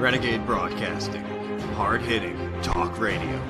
Renegade Broadcasting. Hard-hitting talk radio.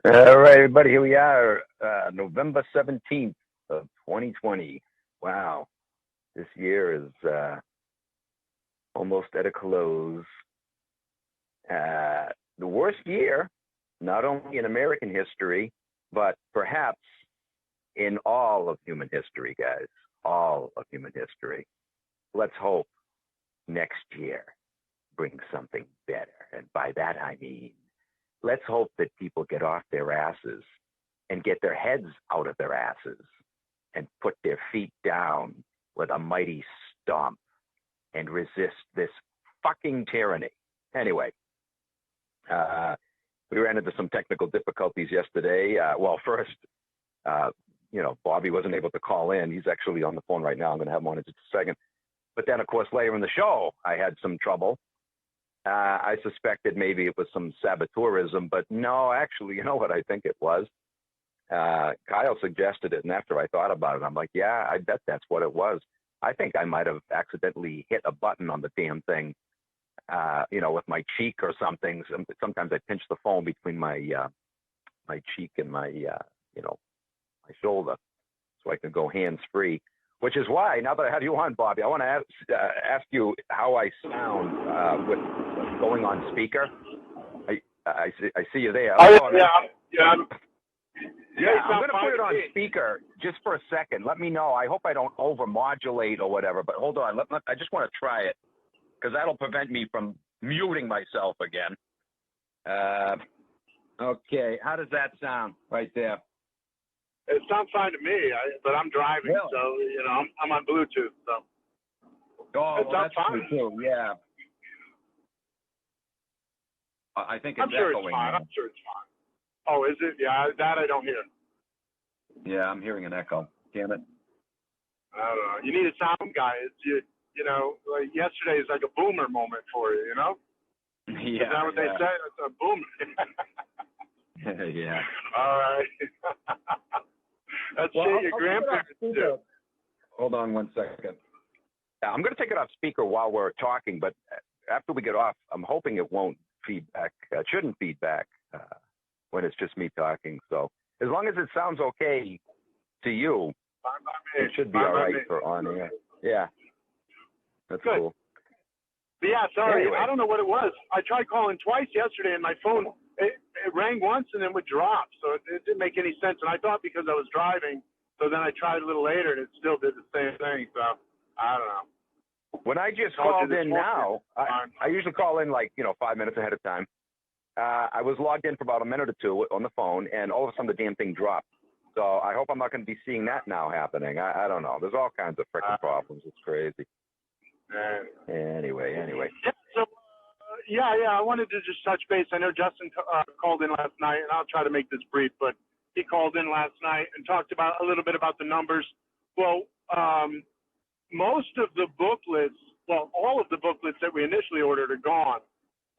All right, everybody, here we are, November 17th of 2020. Wow, this year is almost at a close. The worst year, not only in American history, but perhaps in all of human history, guys, all of human history. Let's hope next year brings something better. And by that, I mean, let's hope that people get off their asses and get their heads out of their asses and put their feet down with a mighty stomp and resist this fucking tyranny. Anyway, we ran into some technical difficulties yesterday. First, Bobby wasn't able to call in. He's actually on the phone right now. I'm going to have him on in just a second. But then, of course, later in the show, I had some trouble. I suspected maybe it was some saboteurism, but no, actually, you know what I think it was? Kyle suggested it, and after I thought about it, I'm like, yeah, I bet that's what it was. I think I might have accidentally hit a button on the damn thing, with my cheek or something. Sometimes I pinch the phone between my cheek and my shoulder so I can go hands-free. Which is why, now that I have you on, Bobby, I want to ask you how I sound with going on speaker. I see you there. I'm going to put it on speaker just for a second. Let me know. I hope I don't over-modulate or whatever, but hold on. I just want to try it because that'll prevent me from muting myself again. Okay, how does that sound right there? It sounds fine to me, but I'm driving, really? So I'm on Bluetooth. So that's fine too. Yeah, I think it's sure echoing. It's fine. I'm sure it's fine. Oh, is it? Yeah, that I don't hear. Yeah, I'm hearing an echo. Damn it. I don't know. You need a sound guy. It's like yesterday is like a boomer moment for you. Yeah. Is that what they say? It's a boomer. Yeah. All right. That's shit your grandparents do. Hold on one second. I'm going to take it off speaker while we're talking, but after we get off, I'm hoping it won't feedback. It shouldn't feedback when it's just me talking. So as long as it sounds okay to you, it should be all right for on air. Yeah. That's good. Cool. But yeah, sorry. Anyway. I don't know what it was. I tried calling twice yesterday, and my phone, it rang once and then would drop. So it didn't make any sense. And I thought because I was driving, so then I tried a little later, and it still did the same thing. So I don't know. When I just called in now, I usually call in 5 minutes ahead of time. I was logged in for about a minute or two on the phone, and all of a sudden the damn thing dropped. So I hope I'm not going to be seeing that now happening. I don't know. There's all kinds of freaking problems. It's crazy. Anyway. Yeah, so, I wanted to just touch base. I know Justin called in last night, and I'll try to make this brief, but he called in last night and talked about a little bit about the numbers. Well, most of the booklets, all of the booklets that we initially ordered are gone.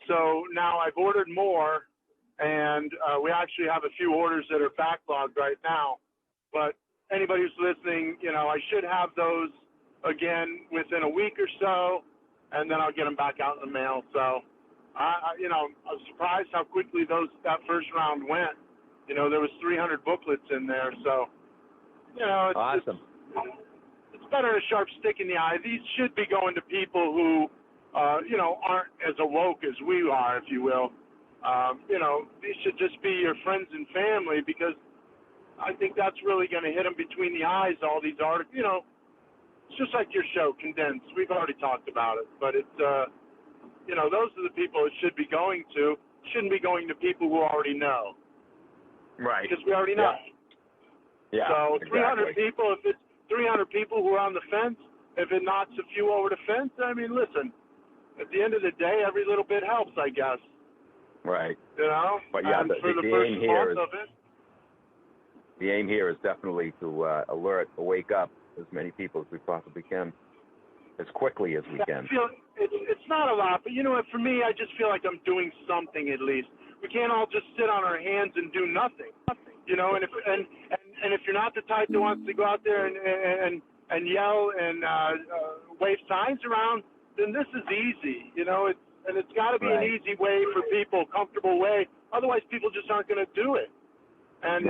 So now I've ordered more, and we actually have a few orders that are backlogged right now. But anybody who's listening, I should have those again within a week or so, and then I'll get them back out in the mail. So, I was surprised how quickly that first round went. There was 300 booklets in there, so it's awesome. It's better a sharp stick in the eye. These should be going to people who, aren't as awoke as we are, if you will. These should just be your friends and family, because I think that's really going to hit them between the eyes, all these articles. It's just like your show, Condensed. We've already talked about it. But it's, those are the people it should be going to. It shouldn't be going to people who already know. Right. Because we already know. Yeah. So 300 exactly. people, if it's 300 people who are on the fence, if it knocks a few over the fence, I mean, listen, at the end of the day, every little bit helps, I guess. Right. But and for the first month of it. The aim here is definitely to wake up as many people as we possibly can, as quickly as we can. I feel it's not a lot, but you know what? For me, I just feel like I'm doing something at least. We can't all just sit on our hands and do nothing. And if you're not the type that wants to go out there and yell and wave signs around, then this is easy. It's got to be an easy way for people, comfortable way. Otherwise, people just aren't going to do it. And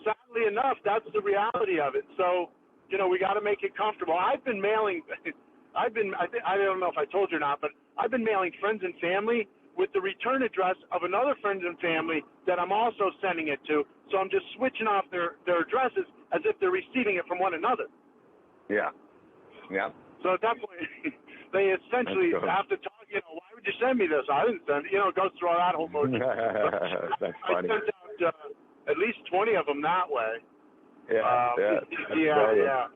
sadly enough, that's the reality of it. So, we got to make it comfortable. I've been mailing. I don't know if I told you or not, but I've been mailing friends and family with the return address of another friend and family that I'm also sending it to. So I'm just switching off their addresses as if they're receiving it from one another. Yeah. Yeah. So at that point, they essentially have to talk, why would you send me this? I didn't send it. It goes through all that whole motion. That's funny. I sent out at least 20 of them that way. Yeah.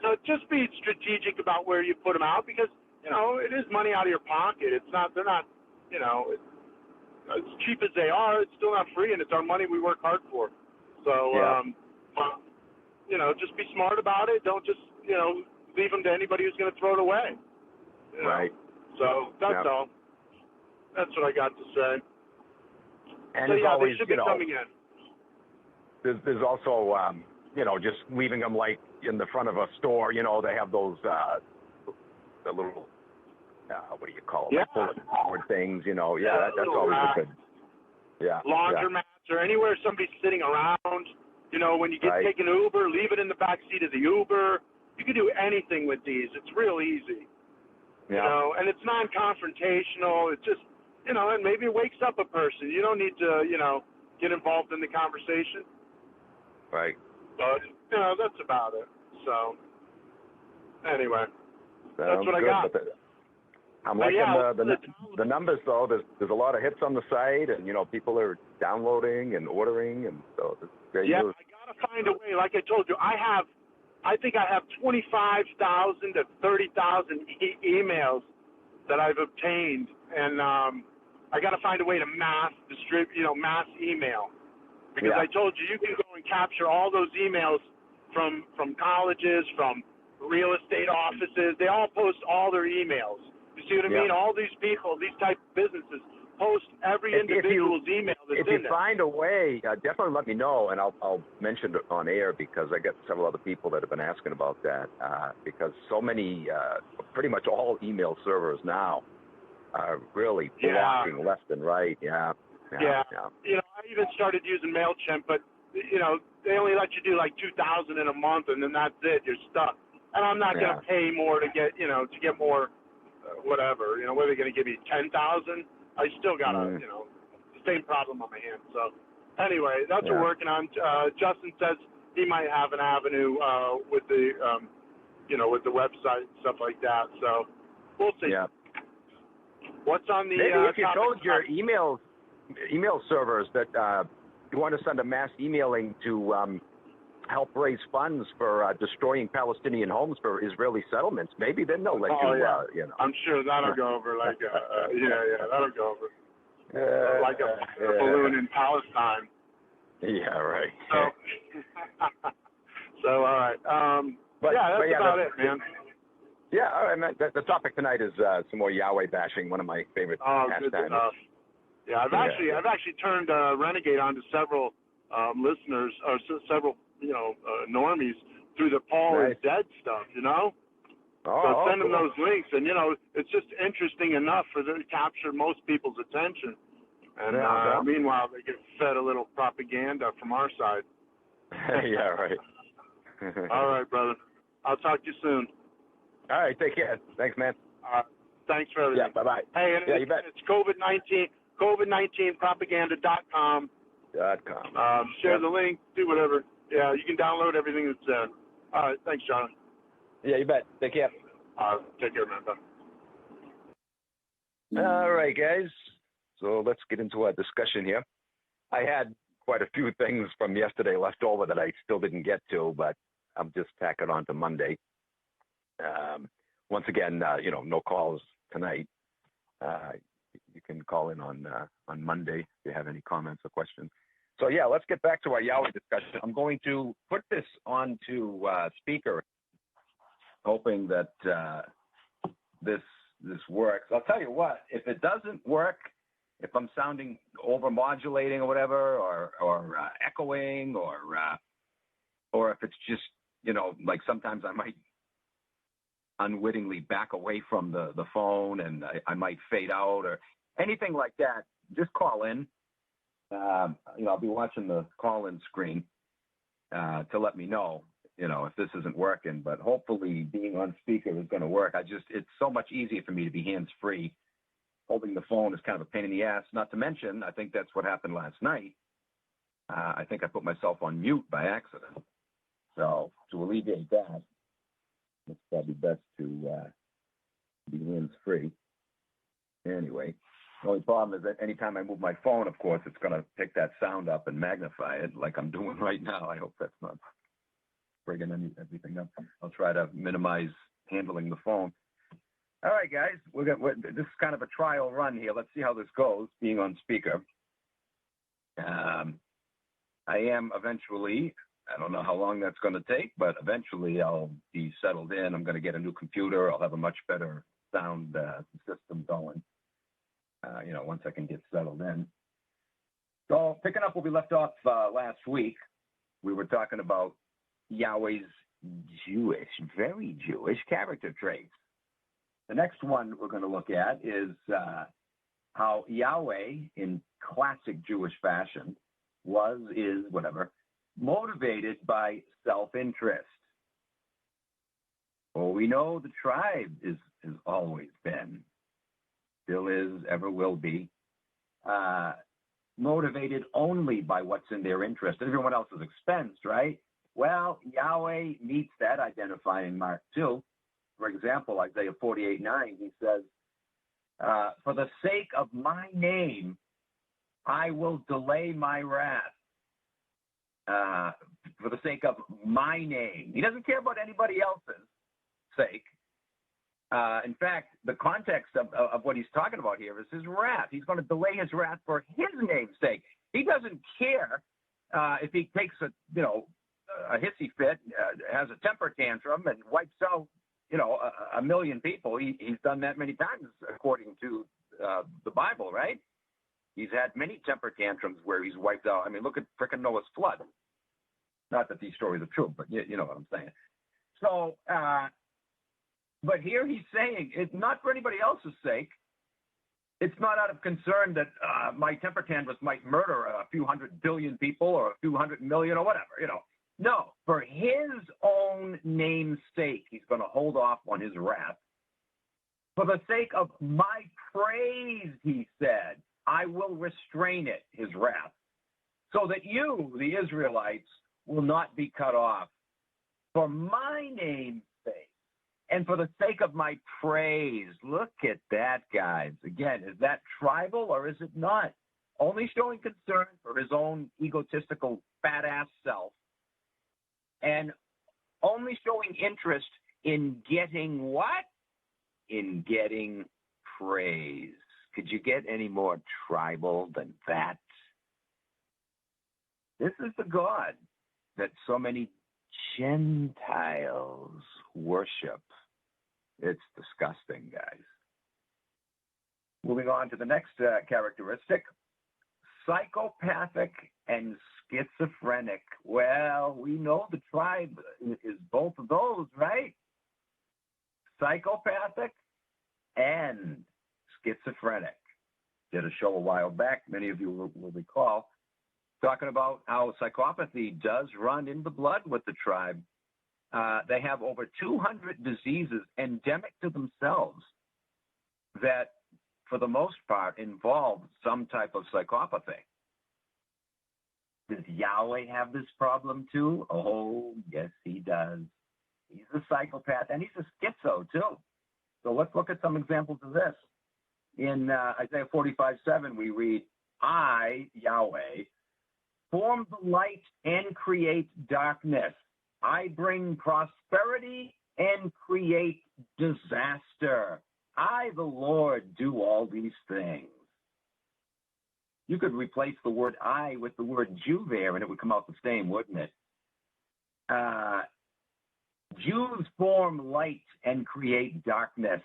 So just be strategic about where you put them out, because, it is money out of your pocket. They're not, as cheap as they are, it's still not free, and it's our money we work hard for. So, just be smart about it. Don't just, leave them to anybody who's going to throw it away. Right. So that's all. That's what I got to say. And so, always, they should be coming in. There's also, just leaving them like in the front of a store. They have those the little what do you call them? Bullet board things. That's always a good. Yeah. Laundromats or anywhere somebody's sitting around. When you get taking an Uber, leave it in the back seat of the Uber. You can do anything with these. It's real easy. Yeah. And it's non-confrontational. It's just, and maybe it wakes up a person. You don't need to, get involved in the conversation. Right. But, that's about it. So, anyway, that's what I got. I'm liking the numbers, though. There's a lot of hits on the site, and, people are downloading and ordering, and so it's great news. I got to find a way. Like I told you, I think I have 25,000 to 30,000 emails that I've obtained, and I got to find a way to mass email, because I told you can go and capture all those emails from colleges, from real estate offices. They all post all their emails. You see what I mean? All these people, these type of businesses, post every individual's email that's in there. If you find a way, definitely let me know, and I'll mention it on air, because I get several other people that have been asking about that, because so many, pretty much all email servers now are really blocking left and right. Yeah. I even started using MailChimp, but, they only let you do like 2,000 in a month, and then that's it. You're stuck. And I'm not going to pay more to get more, whatever. What are they going to give me, 10,000? I still got the same problem on my hands. So, anyway, that's what we're working on. Justin says he might have an avenue with the, with the website and stuff like that. So, we'll see. Yeah. What's on the? Maybe if you told your email servers that you want to send a mass emailing to help raise funds for destroying Palestinian homes for Israeli settlements, maybe then they'll let you. I'm sure that'll go over like that'll go over like a balloon in Palestine. Yeah, right. So all right. That's about it, man. Yeah, all right, man. The topic tonight is some more Yahweh bashing, one of my favorite pastimes. Good stuff. Yeah, I've actually turned Renegade on to several listeners, or several normies through the Paul is dead stuff. So send them cool. those links, and it's just interesting enough for them to capture most people's attention. And meanwhile, they get fed a little propaganda from our side. Yeah, right. All right, brother. I'll talk to you soon. All right, take care. Thanks, man. Thanks for everything. Yeah, bye-bye. Hey, and you bet. it's COVID-19propaganda.com. Share the link, do whatever. Yeah, you can download everything that's there. All right, thanks, Charlie. Yeah, you bet. Take care. Take care, man. Bye. All right, guys. So let's get into our discussion here. I had quite a few things from yesterday left over that I still didn't get to, but I'm just tacking on to Monday. Once again, no calls tonight. You can call in on Monday if you have any comments or questions. So yeah, let's get back to our Yahweh discussion. I'm going to put this onto speaker, hoping that this works. I'll tell you what, if it doesn't work, if I'm sounding over-modulating or whatever, or echoing, or if it's just, like sometimes I might unwittingly back away from the phone and I might fade out or anything like that, just call in. I'll be watching the call-in screen to let me know, if this isn't working. But hopefully being on speaker is going to work. It's so much easier for me to be hands-free. Holding the phone is kind of a pain in the ass. Not to mention, I think that's what happened last night. I think I put myself on mute by accident. So to alleviate that, it's probably best to be hands-free. Anyway, the only problem is that anytime I move my phone, of course, it's going to pick that sound up and magnify it like I'm doing right now. I hope that's not bringing everything up. I'll try to minimize handling the phone. All right, guys, this is kind of a trial run here. Let's see how this goes, being on speaker. I am eventually, I don't know how long that's going to take, but eventually I'll be settled in. I'm going to get a new computer. I'll have a much better sound system going, once I can get settled in. So picking up where we left off last week, we were talking about Yahweh's very Jewish character traits. The next one we're going to look at is how Yahweh, in classic Jewish fashion, is motivated by self-interest. Well, we know the tribe has always been, still is, ever will be, motivated only by what's in their interest. Everyone else is expensed, right? Well, Yahweh meets that identifying mark too. For example, Isaiah 48:9, he says, for the sake of my name, I will delay my wrath. For the sake of my name. He doesn't care about anybody else's sake. In fact, the context of what he's talking about here is his wrath. He's going to delay his wrath for his name's sake. He doesn't care if he takes a hissy fit, has a temper tantrum, and wipes out a million people. He's done that many times, according to the Bible, right? He's had many temper tantrums where he's wiped out. I mean, look at frickin' Noah's flood. Not that these stories are true, but you know what I'm saying. So, but here he's saying it's not for anybody else's sake. It's not out of concern that my temper tantrums might murder a few 100 billion people or a few 100 million or whatever, No, for his own name's sake, he's going to hold off on his wrath. For the sake of my praise, he said, I will restrain it, his wrath, so that you, the Israelites, will not be cut off. For my name's sake, and for the sake of my praise. Look at that, guys. Again, is that tribal or is it not? Only showing concern for his own egotistical fat-ass self, and only showing interest in getting what? In getting praise. Could you get any more tribal than that? This is the God that so many Gentiles worship. It's disgusting, guys. Moving on to the next characteristic, psychopathic and schizophrenic. Well, we know the tribe is both of those, right? psychopathic and schizophrenic. Did a show a while back, many of you will recall, talking about how psychopathy does run in the blood with the tribe. They have over 200 diseases endemic to themselves that, for the most part, involve some type of psychopathy. Does Yahweh have this problem too? Oh, yes, he does. He's a psychopath, and he's a schizo too. So let's look at some examples of this. In Isaiah 45:7, we read, I, Yahweh, form the light and create darkness. I bring prosperity and create disaster. I, the Lord, do all these things. You could replace the word I with the word Jew there, and it would come out the same, wouldn't it? Jews form light and create darkness.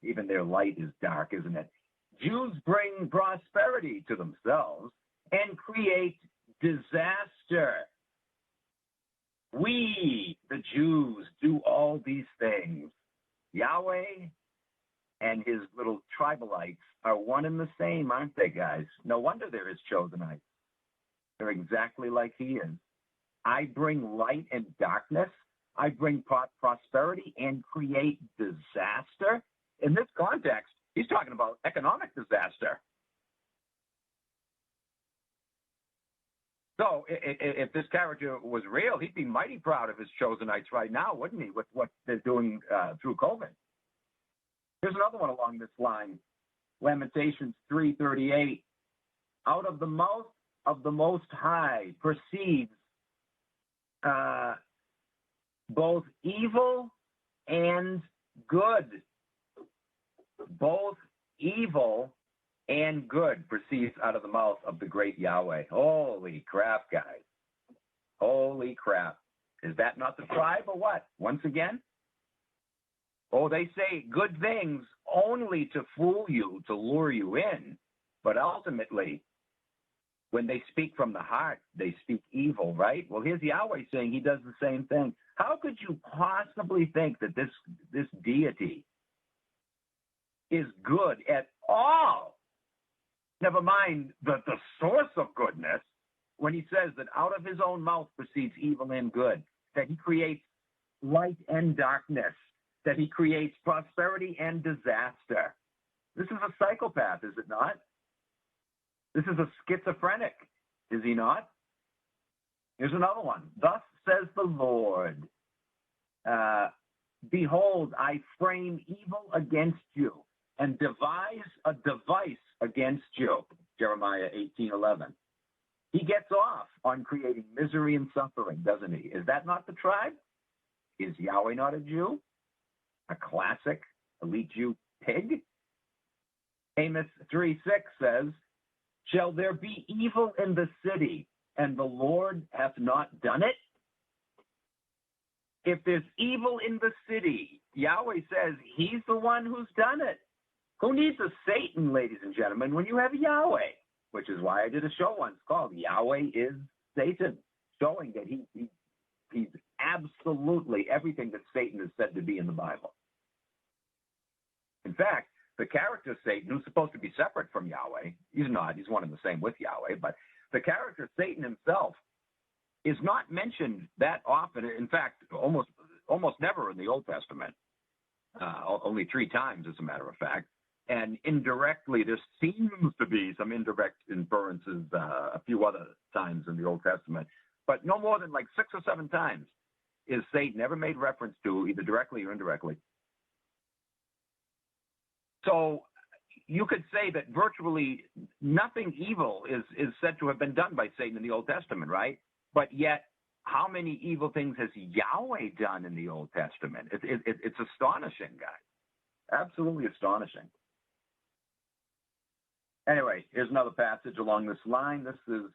Even their light is dark, isn't it? Jews bring prosperity to themselves and create disaster. We, the Jews, do all these things. Yahweh and his little tribalites are one and the same, aren't they, guys? No wonder they're his chosenites. They're exactly like he is. I bring light and darkness. I bring prosperity and create disaster. In this context, he's talking about economic disaster. So if this character was real, he'd be mighty proud of his chosenites right now, wouldn't he, with what they're doing through COVID? Here's another one along this line. Lamentations 3:38. Out of the mouth of the Most High proceeds both evil and good. Both evil and good proceeds out of the mouth of the great Yahweh. Holy crap, guys. Holy crap. Is that not the tribe or what? Once again? Oh, they say good things only to fool you, to lure you in. But ultimately, when they speak from the heart, they speak evil, right? Well, here's Yahweh saying he does the same thing. How could you possibly think that this deity is good at all? Never mind the source of goodness, when he says that out of his own mouth proceeds evil and good, that he creates light and darkness, that he creates prosperity and disaster. This is a psychopath, is it not? This is a schizophrenic, is he not? Here's another one. Thus says the Lord, behold, I frame evil against you and devise a device against you. Jeremiah 18:11. He gets off on creating misery and suffering, doesn't he? Is that not the tribe? Is Yahweh not a Jew? A classic elite Jew pig? Amos 3:6 says, shall there be evil in the city, and the Lord hath not done it? If there's evil in the city, Yahweh says he's the one who's done it. Who needs a Satan, ladies and gentlemen, when you have Yahweh? Which is why I did a show once called Yahweh is Satan, showing that he's absolutely everything that Satan is said to be in the Bible. In fact, the character Satan, who's supposed to be separate from Yahweh, he's not, he's one and the same with Yahweh, but the character Satan himself is not mentioned that often. In fact, almost never in the Old Testament. Only 3 times, as a matter of fact. And indirectly, there seems to be some indirect inferences a few other times in the Old Testament. But no more than like 6 or 7 times is Satan ever made reference to, either directly or indirectly. So you could say that virtually nothing evil is said to have been done by Satan in the Old Testament, right? But yet, how many evil things has Yahweh done in the Old Testament? It's astonishing, guys. Absolutely astonishing. Anyway, here's another passage along this line. This is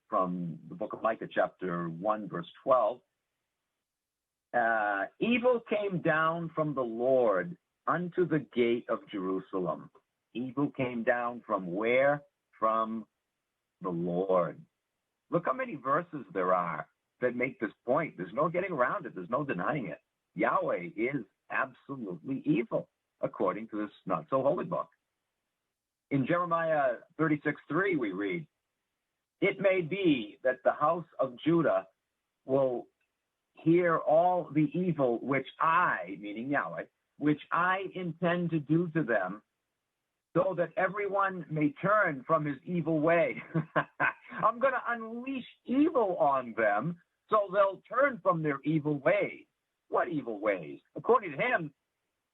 from the book of Micah, chapter 1, verse 12. Evil came down from the Lord unto the gate of Jerusalem. Evil came down from where? From the Lord. Look how many verses there are that make this point. There's no getting around it. There's no denying it. Yahweh is absolutely evil, according to this not-so-holy book. In Jeremiah 36:3, we read, "It may be that the house of Judah will hear all the evil which I," meaning Yahweh, "which I intend to do to them, so that everyone may turn from his evil way." I'm going to unleash evil on them, so they'll turn from their evil ways. What evil ways? According to him,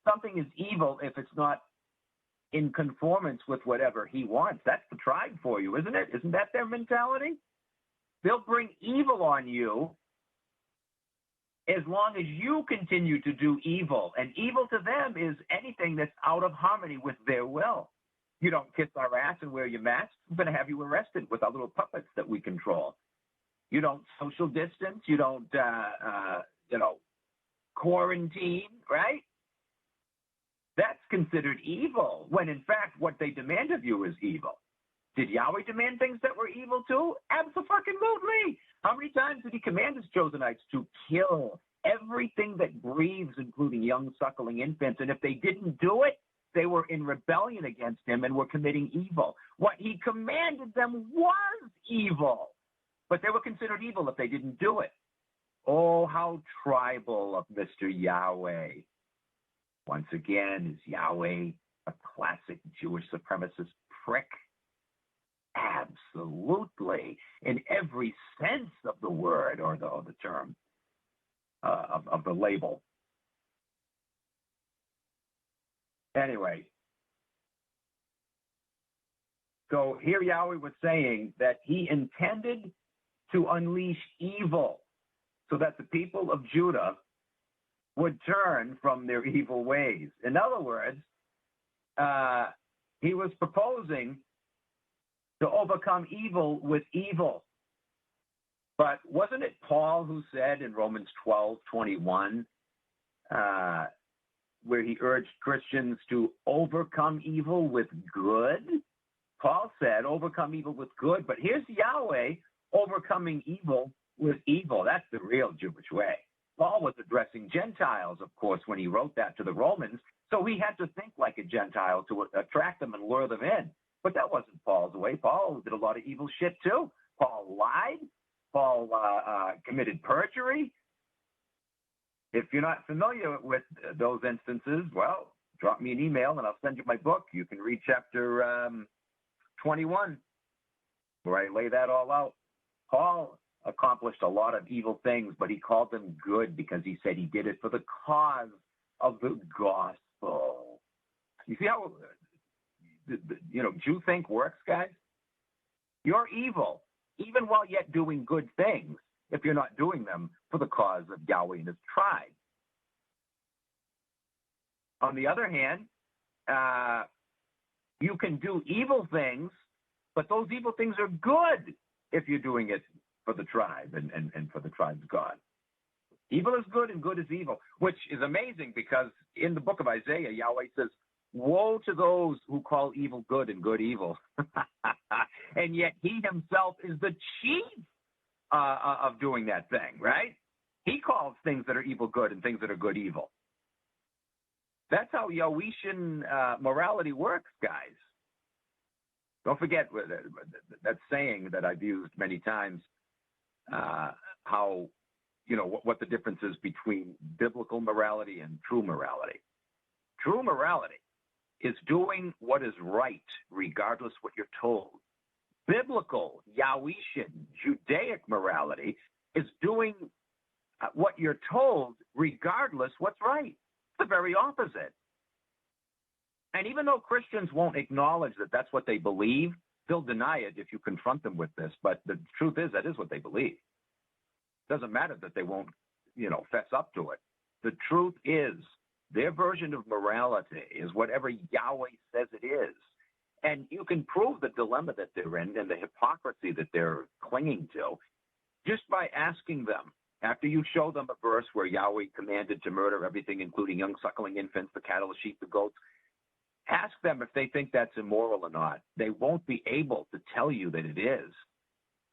something is evil if it's not in conformance with whatever he wants. That's the tribe for you, isn't it? Isn't that their mentality? They'll bring evil on you as long as you continue to do evil. And evil to them is anything that's out of harmony with their will. You don't kiss our ass and wear your masks, we're going to have you arrested with our little puppets that we control. You don't social distance. You don't, quarantine, right? That's considered evil, when in fact what they demand of you is evil. Did Yahweh demand things that were evil too? Absolutely. How many times did he command his chosenites to kill everything that breathes, including young suckling infants? And if they didn't do it, they were in rebellion against him and were committing evil. What he commanded them was evil, but they were considered evil if they didn't do it. Oh, how tribal of Mr. Yahweh. Once again, is Yahweh a classic Jewish supremacist prick? Absolutely, in every sense of the word or the term, of the label. Anyway, so here Yahweh was saying that he intended to unleash evil so that the people of Judah would turn from their evil ways. In other words, he was proposing to overcome evil with evil. But wasn't it Paul who said in Romans 12:21, where he urged Christians to overcome evil with good? Paul said, overcome evil with good. But here's Yahweh overcoming evil with evil. That's the real Jewish way. Paul was addressing Gentiles, of course, when he wrote that to the Romans, so he had to think like a Gentile to attract them and lure them in. But that wasn't Paul's way. Paul did a lot of evil shit, too. Paul lied. Paul committed perjury. If you're not familiar with those instances, well, drop me an email and I'll send you my book. You can read chapter 21, where I lay that all out. Paul accomplished a lot of evil things, but he called them good because he said he did it for the cause of the gospel. You see how Jew think works, guys? You're evil, even while yet doing good things, if you're not doing them for the cause of Yahweh and his tribe. On the other hand, you can do evil things, but those evil things are good if you're doing it for the tribe and for the tribe's God. Evil is good and good is evil, which is amazing because in the book of Isaiah, Yahweh says, woe to those who call evil good and good evil. And yet he himself is the chief of doing that thing, right? He calls things that are evil good and things that are good evil. That's how Yahwehyan morality works, guys. Don't forget that saying that I've used many times, how, what the difference is between biblical morality and true morality. True morality is doing what is right, regardless what you're told. Biblical, Yahwehyan, Judaic morality is doing what you're told, regardless what's right. It's the very opposite. And even though Christians won't acknowledge that that's what they believe, they'll deny it if you confront them with this. But the truth is, that is what they believe. It doesn't matter that they won't, fess up to it. The truth is, their version of morality is whatever Yahweh says it is. And you can prove the dilemma that they're in and the hypocrisy that they're clinging to just by asking them. After you show them a verse where Yahweh commanded to murder everything, including young suckling infants, the cattle, the sheep, the goats, ask them if they think that's immoral or not. They won't be able to tell you that it is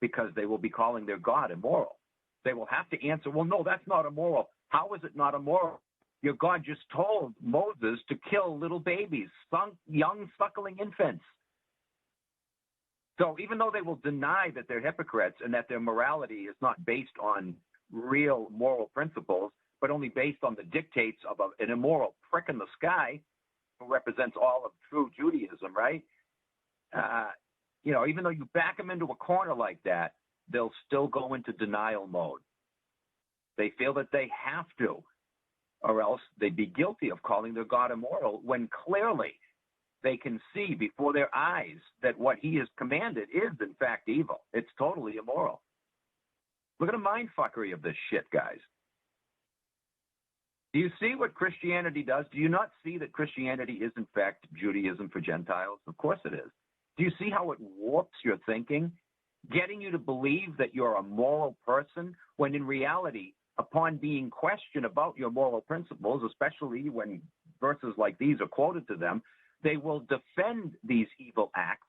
because they will be calling their God immoral. They will have to answer, well, no, that's not immoral. How is it not immoral? Your God just told Moses to kill little babies, young suckling infants. So even though they will deny that they're hypocrites and that their morality is not based on real moral principles, but only based on the dictates of an immoral prick in the sky who represents all of true Judaism, right? Even though you back them into a corner like that, they'll still go into denial mode. They feel that they have to, or else they'd be guilty of calling their God immoral when clearly they can see before their eyes that what he has commanded is, in fact, evil. It's totally immoral. Look at the mindfuckery of this shit, guys. Do you see what Christianity does? Do you not see that Christianity is, in fact, Judaism for Gentiles? Of course it is. Do you see how it warps your thinking, getting you to believe that you're a moral person, when in reality, upon being questioned about your moral principles, especially when verses like these are quoted to them, they will defend these evil acts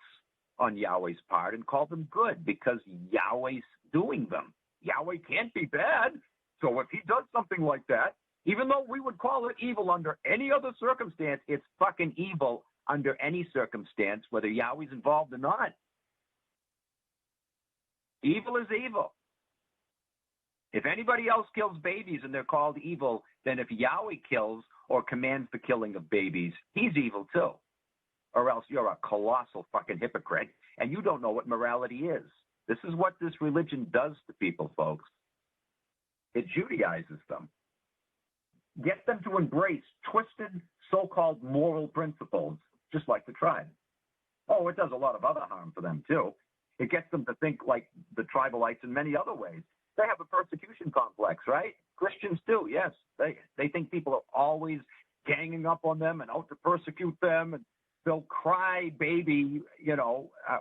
on Yahweh's part and call them good because Yahweh's doing them. Yahweh can't be bad. So if he does something like that, even though we would call it evil under any other circumstance, it's fucking evil under any circumstance, whether Yahweh's involved or not. Evil is evil. If anybody else kills babies and they're called evil, then if Yahweh kills or commands the killing of babies, he's evil too. Or else you're a colossal fucking hypocrite and you don't know what morality is. This is what this religion does to people, folks. It Judaizes them. Get them to embrace twisted so-called moral principles, just like the tribe. Oh, it does a lot of other harm for them too. It gets them to think like the tribalites in many other ways. They have a persecution complex, right? Christians do, yes. They think people are always ganging up on them and out to persecute them, and they'll cry baby,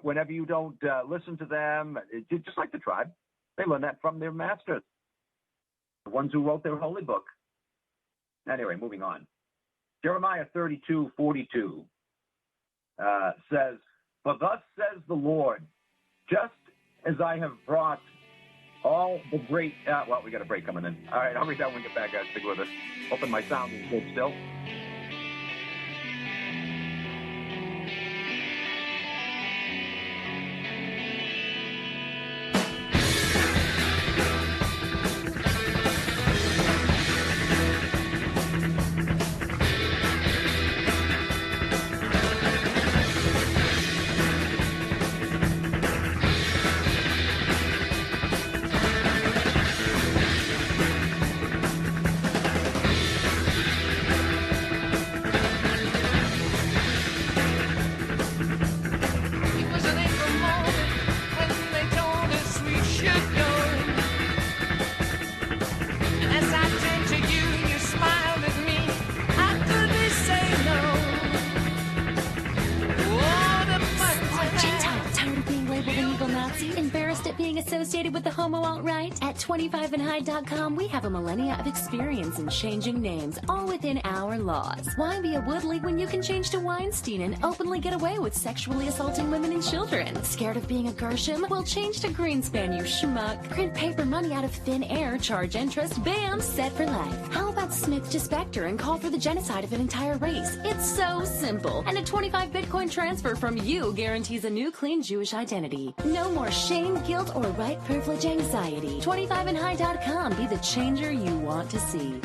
whenever you don't listen to them. It's just like the tribe. They learn that from their masters, the ones who wrote their holy book. Anyway, moving on. Jeremiah 32:42 says, "For thus says the Lord, just as I have brought all the great..." We got a break coming in. All right, I'll read that when we get back, guys. Stick with us. Hoping my sound is good still. Associated with the homo alt-right? At 25andhigh.com, we have a millennia of experience in changing names, all within our laws. Why be a Woodley when you can change to Weinstein and openly get away with sexually assaulting women and children? Scared of being a Gershom? Well, change to Greenspan, you schmuck. Print paper money out of thin air, charge interest, bam, set for life. How about Smith to Spectre and call for the genocide of an entire race? It's so simple. And a 25 Bitcoin transfer from you guarantees a new clean Jewish identity. No more shame, guilt, or white privilege anxiety. 25andhigh.com. Be the changer you want to see.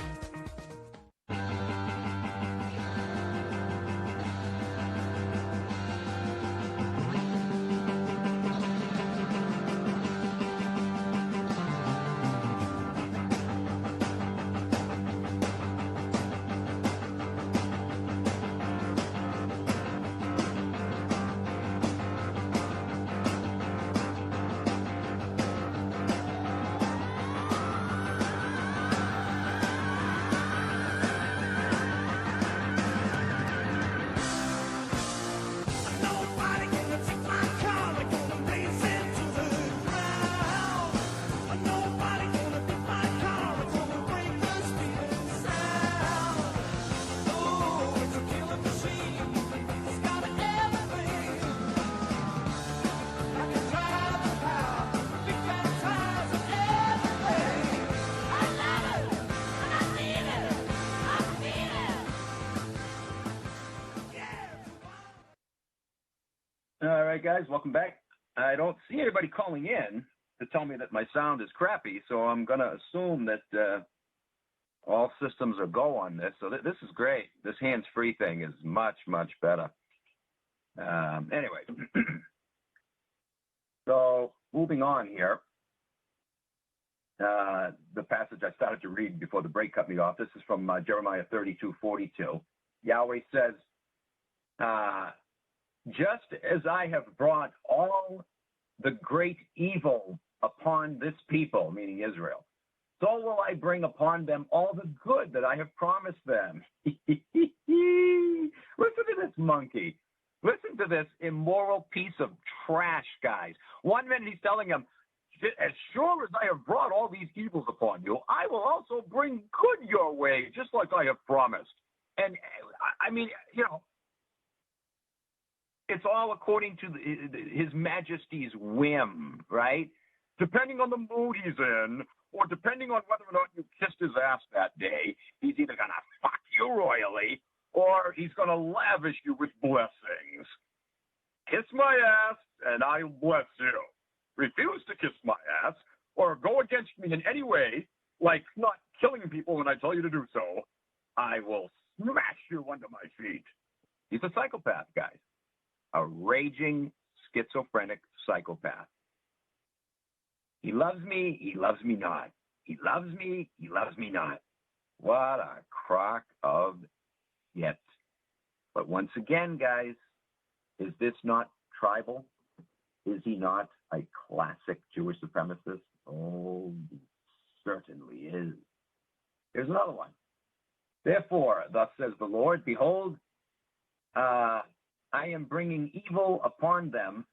All right, guys, welcome back. I don't see anybody calling in to tell me that my sound is crappy, so I'm going to assume that all systems are go on this. So this is great. This hands-free thing is much, much better. Anyway, so moving on here. The passage I started to read before the break cut me off. This is from Jeremiah 32:42. Yahweh says, just as I have brought all the great evil upon this people, meaning Israel, so will I bring upon them all the good that I have promised them. Listen to this monkey. Listen to this immoral piece of trash, guys. 1 minute he's telling them, as sure as I have brought all these evils upon you, I will also bring good your way, just like I have promised. And I mean, you know, it's all according to His Majesty's whim, right? Depending on the mood he's in, or depending on whether or not you kissed his ass that day, he's either going to fuck you royally, or he's going to lavish you with blessings. Kiss my ass, and I'll bless you. Refuse to kiss my ass, or go against me in any way, like not killing people when I tell you to do so, I will smash you under my feet. He's a psychopath, guys. A raging, schizophrenic psychopath. He loves me not. He loves me not. What a crock of shit. But once again, guys, is this not tribal? Is he not a classic Jewish supremacist? Oh, he certainly is. Here's another one. Therefore, thus says the Lord, behold, I am bringing evil upon them,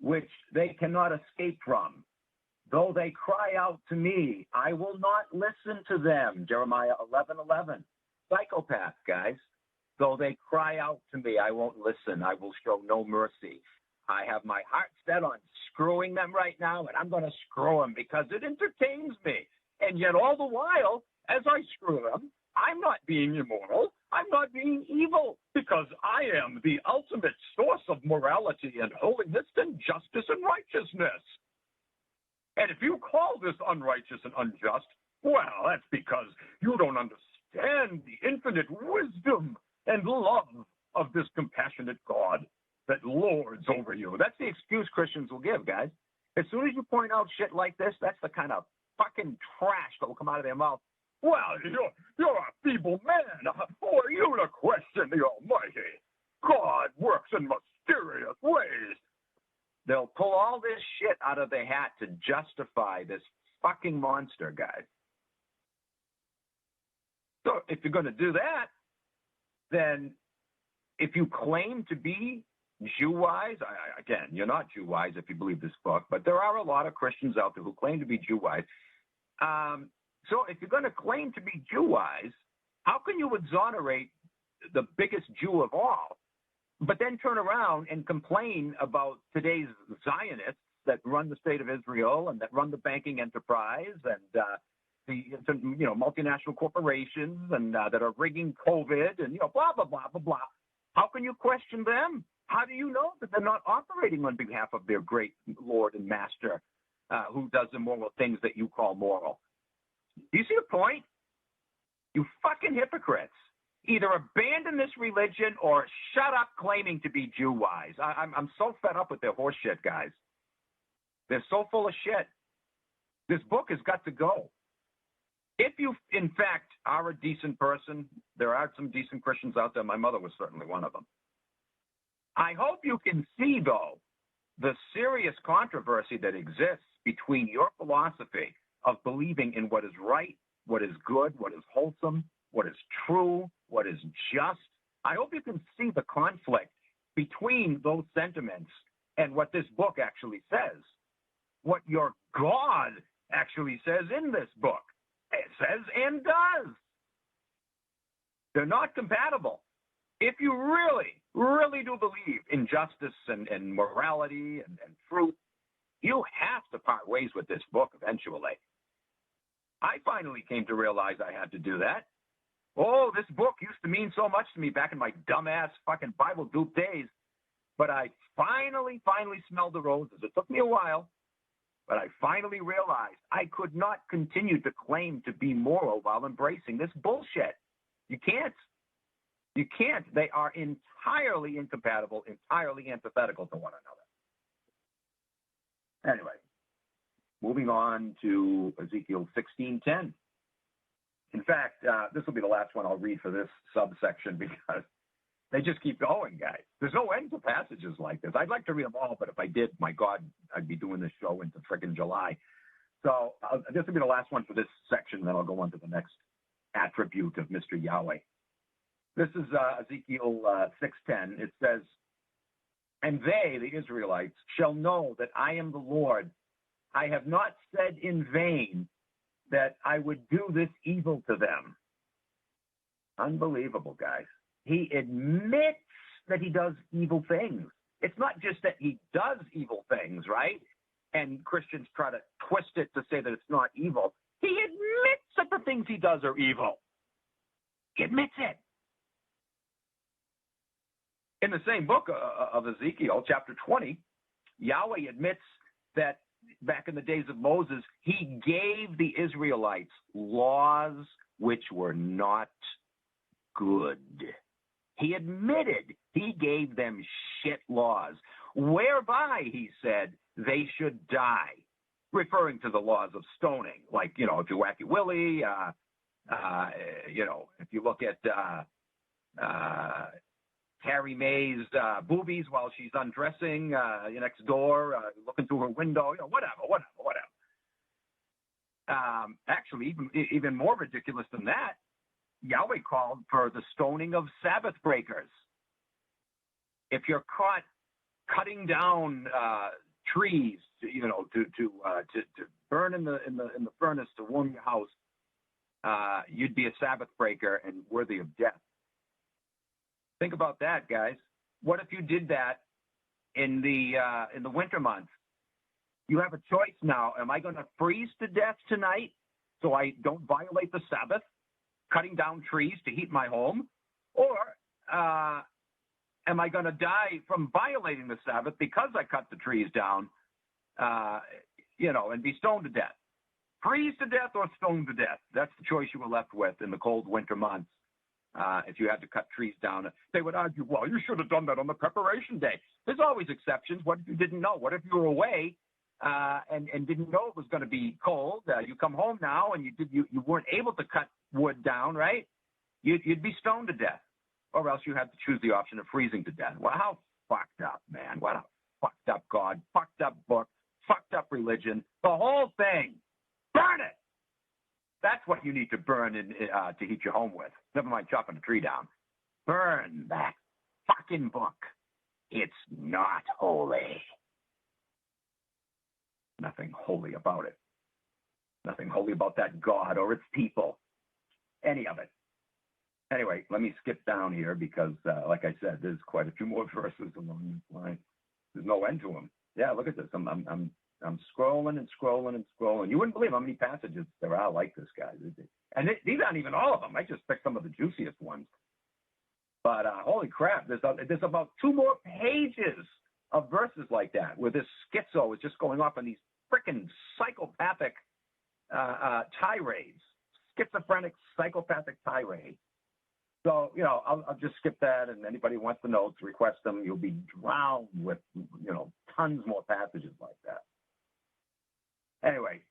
which they cannot escape from. Though they cry out to me, I will not listen to them. Jeremiah 11:11. Psychopath, guys. Though they cry out to me, I won't listen. I will show no mercy. I have my heart set on screwing them right now, and I'm going to screw them because it entertains me. And yet all the while, as I screw them, I'm not being immoral. I'm not being evil, because I am the ultimate source of morality and holiness and justice and righteousness. And if you call this unrighteous and unjust, well, that's because you don't understand the infinite wisdom and love of this compassionate God that lords over you. That's the excuse Christians will give, guys. As soon as you point out shit like this, that's the kind of fucking trash that will come out of their mouth. Well, you're a feeble man. Who are you to question the Almighty? God works in mysterious ways. They'll pull all this shit out of their hat to justify this fucking monster, guys. So if you're going to do that, then if you claim to be Jew-wise, again, you're not Jew-wise if you believe this book, but there are a lot of Christians out there who claim to be Jew-wise. So if you're going to claim to be Jew-wise, how can you exonerate the biggest Jew of all, but then turn around and complain about today's Zionists that run the state of Israel and that run the banking enterprise and the multinational corporations and that are rigging COVID and blah blah blah blah blah? How can you question them? How do you know that they're not operating on behalf of their great Lord and Master, who does immoral things that you call moral? Do you see the point? You fucking hypocrites. Either abandon this religion or shut up claiming to be Jew-wise. I'm so fed up with their horse shit, guys. They're so full of shit. This book has got to go. If you, in fact, are a decent person, there are some decent Christians out there. My mother was certainly one of them. I hope you can see, though, the serious controversy that exists between your philosophy of believing in what is right, what is good, what is wholesome, what is true, what is just. I hope you can see the conflict between those sentiments and what this book actually says, what your God actually says in this book. It says and does. They're not compatible. If you really, really do believe in justice and morality and truth, you have to part ways with this book eventually. I finally came to realize I had to do that. Oh, this book used to mean so much to me back in my dumbass fucking Bible dupe days. But I finally smelled the roses. It took me a while, but I finally realized I could not continue to claim to be moral while embracing this bullshit. You can't. You can't. They are entirely incompatible, entirely antithetical to one another. Anyway, moving on to Ezekiel 16:10. In fact, this will be the last one I'll read for this subsection because they just keep going, guys. There's no end to passages like this. I'd like to read them all, but if I did, my God, I'd be doing this show into frickin' July. So this will be the last one for this section, then I'll go on to the next attribute of Mr. Yahweh. This is Ezekiel 6:10. It says, "And they, the Israelites, shall know that I am the Lord. I have not said in vain that I would do this evil to them." Unbelievable, guys. He admits that he does evil things. It's not just that he does evil things, right? And Christians try to twist it to say that it's not evil. He admits that the things he does are evil. He admits it. In the same book of Ezekiel, chapter 20, Yahweh admits that back in the days of Moses, he gave the Israelites laws which were not good. He admitted he gave them shit laws, whereby, he said, they should die, referring to the laws of stoning. Like, if you whack your willy, if you look at Carrie May's boobies while she's undressing next door, looking through her window, whatever. Actually, even more ridiculous than that, Yahweh called for the stoning of Sabbath breakers. If you're caught cutting down trees, to burn in the furnace to warm your house, you'd be a Sabbath breaker and worthy of death. Think about that, guys. What if you did that in the winter months? You have a choice now. Am I going to freeze to death tonight so I don't violate the Sabbath, cutting down trees to heat my home? Or am I going to die from violating the Sabbath because I cut the trees down, and be stoned to death? Freeze to death or stone to death? That's the choice you were left with in the cold winter months. If you had to cut trees down, they would argue, well, you should have done that on the preparation day. There's always exceptions. What if you didn't know? What if you were away and didn't know it was going to be cold? You come home now and you weren't able to cut wood down, right? You'd be stoned to death, or else you had to choose the option of freezing to death. Well, how fucked up, man. What a fucked up God, fucked up book, fucked up religion, the whole thing. Burn it! That's what you need to burn to heat your home with. Never mind chopping a tree down. Burn that fucking book. It's not holy. Nothing holy about it. Nothing holy about that God or its people. Any of it. Anyway, let me skip down here because, like I said, there's quite a few more verses along this line. There's no end to them. Yeah, look at this. I'm scrolling and scrolling and scrolling. You wouldn't believe how many passages there are like this, guys. And these aren't even all of them. I just picked some of the juiciest ones. But holy crap, there's about 2 more pages of verses like that where this schizo is just going off on these freaking psychopathic tirades, schizophrenic psychopathic tirades. So, I'll just skip that, and anybody who wants the notes, request them. You'll be drowned with, tons more passages like that. Anyway,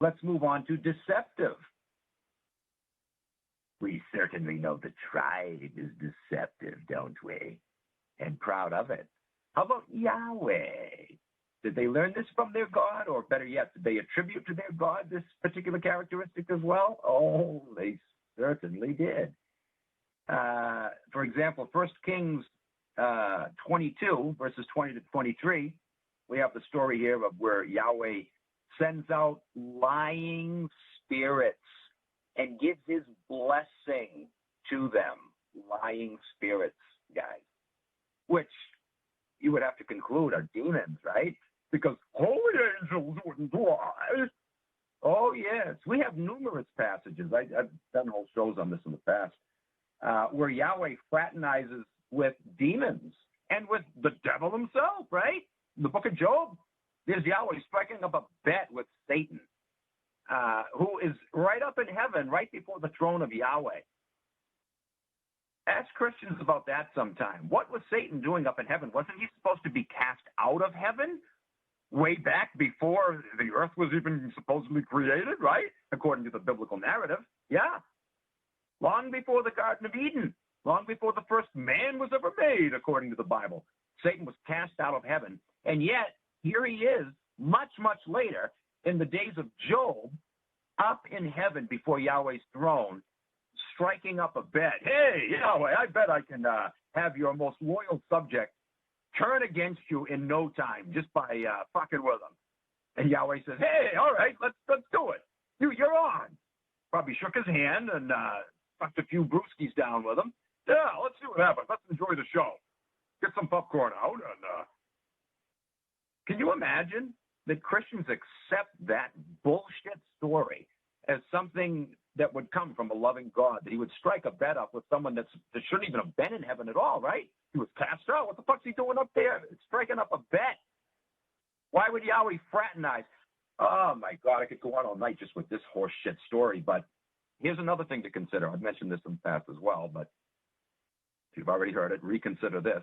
let's move on to deceptive. We certainly know the tribe is deceptive, don't we? And proud of it. How about Yahweh? Did they learn this from their God? Or better yet, did they attribute to their God this particular characteristic as well? Oh, they certainly did. For example, 1 Kings 22, verses 20 to 23, we have the story here of where Yahweh sends out lying spirits and gives his blessing to them. Lying spirits, guys, which you would have to conclude are demons, right? Because holy angels wouldn't lie. Oh, yes. We have numerous passages. I've done whole shows on this in the past. where Yahweh fraternizes with demons and with the devil himself, right? In the book of Job, there's Yahweh striking up a bet with Satan, who is right up in heaven, right before the throne of Yahweh. Ask Christians about that sometime. What was Satan doing up in heaven? Wasn't he supposed to be cast out of heaven way back before the earth was even supposedly created, right? According to the biblical narrative. Yeah. Long before the Garden of Eden, long before the first man was ever made, according to the Bible. Satan was cast out of heaven. And yet, here he is, much, much later, in the days of Job, up in heaven before Yahweh's throne, striking up a bet. Hey, Yahweh, I bet I can have your most loyal subject turn against you in no time just by fucking with him. And Yahweh says, hey, all right, let's do it. You're on. Probably shook his hand and fucked a few brewskis down with him. Yeah, let's see what happens. Let's enjoy the show. Get some popcorn out. And can you imagine that Christians accept that bullshit story as something that would come from a loving God, that he would strike a bet up with someone that shouldn't even have been in heaven at all, right? He was cast out. What the fuck's he doing up there? Striking up a bet. Why would Yahweh fraternize? Oh, my God, I could go on all night just with this horse shit story, but here's another thing to consider. I've mentioned this in the past as well, but if you've already heard it, reconsider this.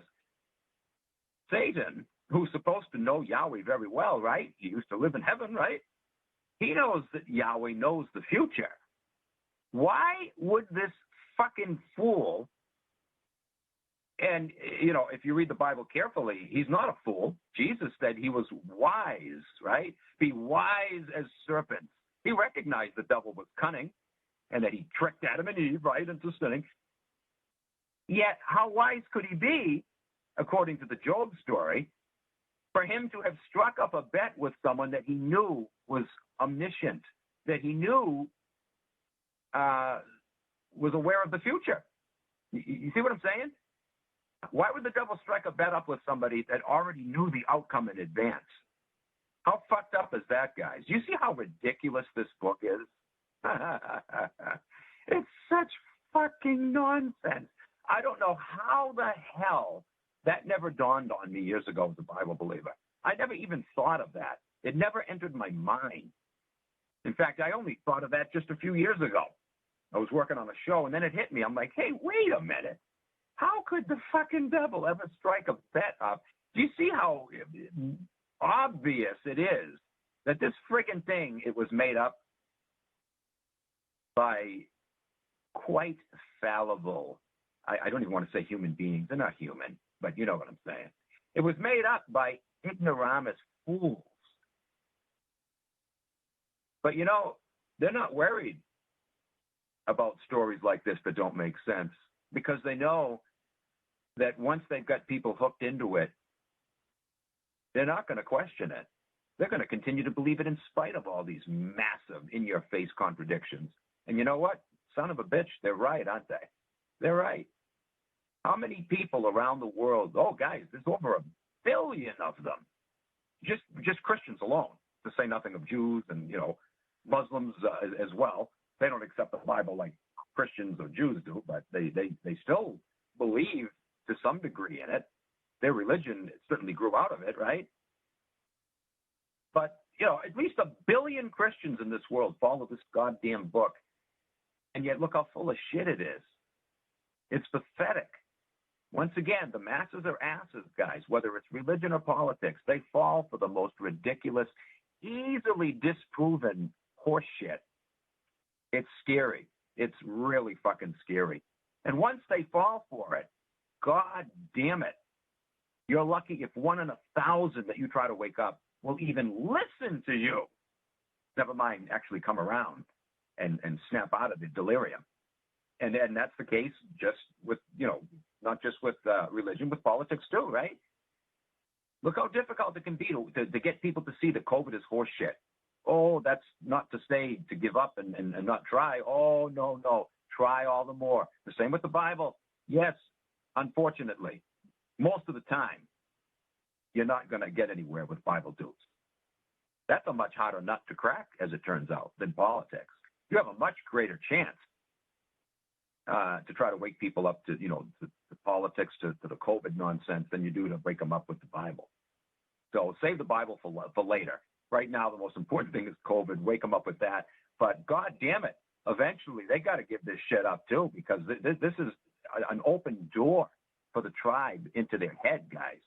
Satan, who's supposed to know Yahweh very well, right? He used to live in heaven, right? He knows that Yahweh knows the future. Why would this fucking fool, and, you know, if you read the Bible carefully, he's not a fool. Jesus said he was wise, right? Be wise as serpents. He recognized the devil was cunning and that he tricked Adam and Eve, right, into sinning. Yet, how wise could he be, according to the Job story, for him to have struck up a bet with someone that he knew was omniscient, that he knew was aware of the future? You see what I'm saying? Why would the devil strike a bet up with somebody that already knew the outcome in advance? How fucked up is that, guys? Do you see how ridiculous this book is? It's such fucking nonsense. I don't know how the hell that never dawned on me years ago as a Bible believer. I never even thought of that. It never entered my mind. In fact, I only thought of that just a few years ago. I was working on a show, and then it hit me. I'm like, hey, wait a minute. How could the fucking devil ever strike a bet up? Do you see how obvious it is that this friggin' thing, it was made up by quite fallible, I don't even want to say human beings. They're not human, but you know what I'm saying. It was made up by ignoramus fools. But, you know, they're not worried about stories like this that don't make sense, because they know that once they've got people hooked into it, they're not going to question it. They're going to continue to believe it in spite of all these massive, in-your-face contradictions. And you know what? Son of a bitch, they're right, aren't they? They're right. How many people around the world? Oh, guys, there's over 1 billion of them. Just Christians alone, to say nothing of Jews and, you know, Muslims as well. They don't accept the Bible like Christians or Jews do, but they still believe to some degree in it. Their religion certainly grew out of it, right? But, you know, at least 1 billion Christians in this world follow this goddamn book. And yet look how full of shit it is. It's pathetic. Once again, the masses are asses, guys. Whether it's religion or politics, they fall for the most ridiculous, easily disproven horse shit. It's scary. It's really fucking scary. And once they fall for it, God damn it, you're lucky if 1 in 1,000 that you try to wake up will even listen to you. Never mind actually come around and snap out of the delirium. And that's the case just with, you know, not just with religion, with politics too, right? Look how difficult it can be to get people to see that COVID is horse shit. Oh, that's not to say to give up and not try. Oh, no. Try all the more. The same with the Bible. Yes, unfortunately, most of the time, you're not going to get anywhere with Bible dudes. That's a much harder nut to crack, as it turns out, than politics. You have a much greater chance to try to wake people up to, to politics, to the COVID nonsense than you do to wake them up with the Bible. So save the Bible for later. Right now, the most important thing is COVID. Wake them up with that. But God damn it, eventually they got to give this shit up too, because this is an open door for the tribe into their head, guys.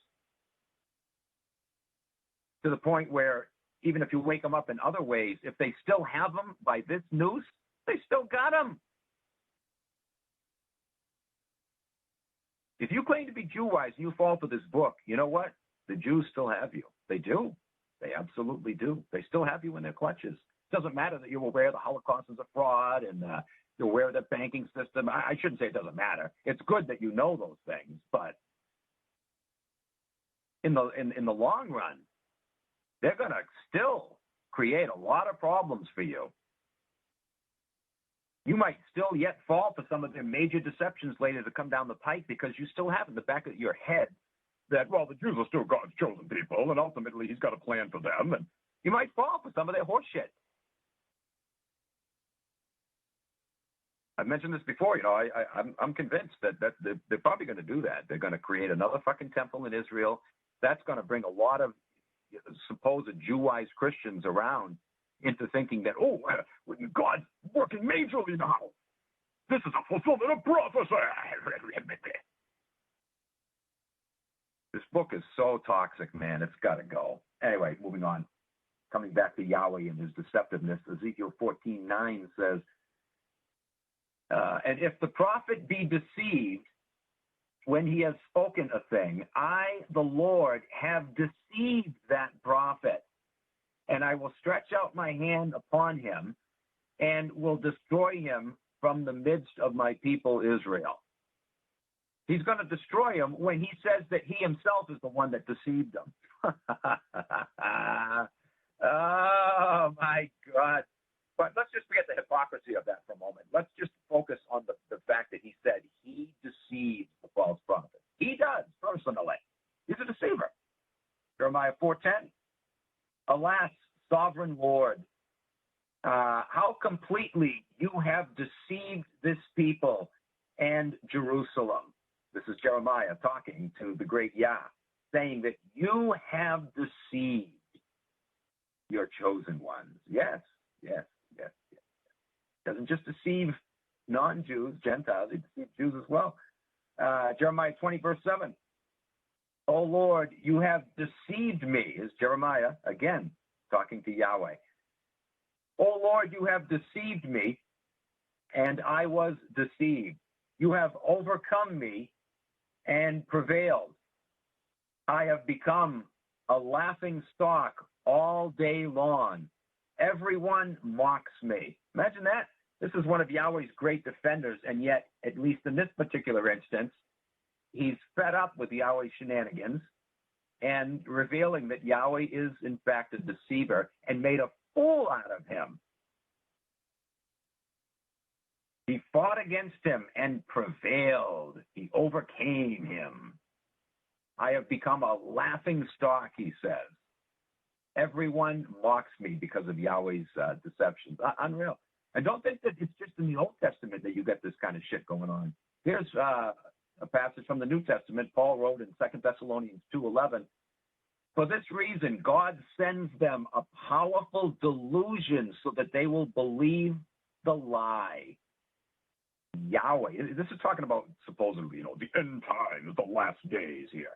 To the point where even if you wake them up in other ways, if they still have them by this noose, they still got them. If you claim to be Jew-wise and you fall for this book, you know what? The Jews still have you. They do. They absolutely do. They still have you in their clutches. It doesn't matter that you're aware the Holocaust is a fraud and you're aware of the banking system. I shouldn't say it doesn't matter. It's good that you know those things, but in the long run, they're going to still create a lot of problems for you. You might still yet fall for some of their major deceptions later to come down the pike because you still have in the back of your head that, well, the Jews are still God's chosen people, and ultimately he's got a plan for them, and you might fall for some of their horse shit. I've mentioned this before, I'm convinced that they're probably going to do that. They're going to create another fucking temple in Israel. That's going to bring a lot of supposed Jew-wise Christians around into thinking that, God's working majorly now. This is a fulfillment of prophecy. This book is so toxic, man. It's got to go. Anyway, moving on. Coming back to Yahweh and his deceptiveness, Ezekiel 14:9 says, and if the prophet be deceived when he has spoken a thing, I, the Lord, have deceived that prophet, and I will stretch out my hand upon him and will destroy him from the midst of my people Israel. He's going to destroy him when he says that he himself is the one that deceived him. Oh, my God. But let's just forget the hypocrisy of that for a moment. Let's just focus on the fact that he said he deceives the false prophet. He does, personally. He's a deceiver. Jeremiah 4:10. Alas, sovereign Lord, how completely you have deceived this people and Jerusalem. This is Jeremiah talking to the great Yah, saying that you have deceived your chosen ones. Yes. Doesn't just deceive non-Jews, Gentiles, he deceives Jews as well. Jeremiah 20:7. O Lord, you have deceived me, is Jeremiah, again, talking to Yahweh. O Lord, you have deceived me, and I was deceived. You have overcome me and prevailed. I have become a laughing stock all day long. Everyone mocks me. Imagine that. This is one of Yahweh's great defenders, and yet, at least in this particular instance, he's fed up with Yahweh's shenanigans and revealing that Yahweh is, in fact, a deceiver and made a fool out of him. He fought against him and prevailed. He overcame him. I have become a laughing stock, he says. Everyone mocks me because of Yahweh's deceptions. Unreal. And don't think that it's just in the Old Testament that you get this kind of shit going on. Here's a passage from the New Testament. Paul wrote in 2 Thessalonians 2:11, for this reason, God sends them a powerful delusion so that they will believe the lie. Yahweh, this is talking about supposedly, the end times, the last days here.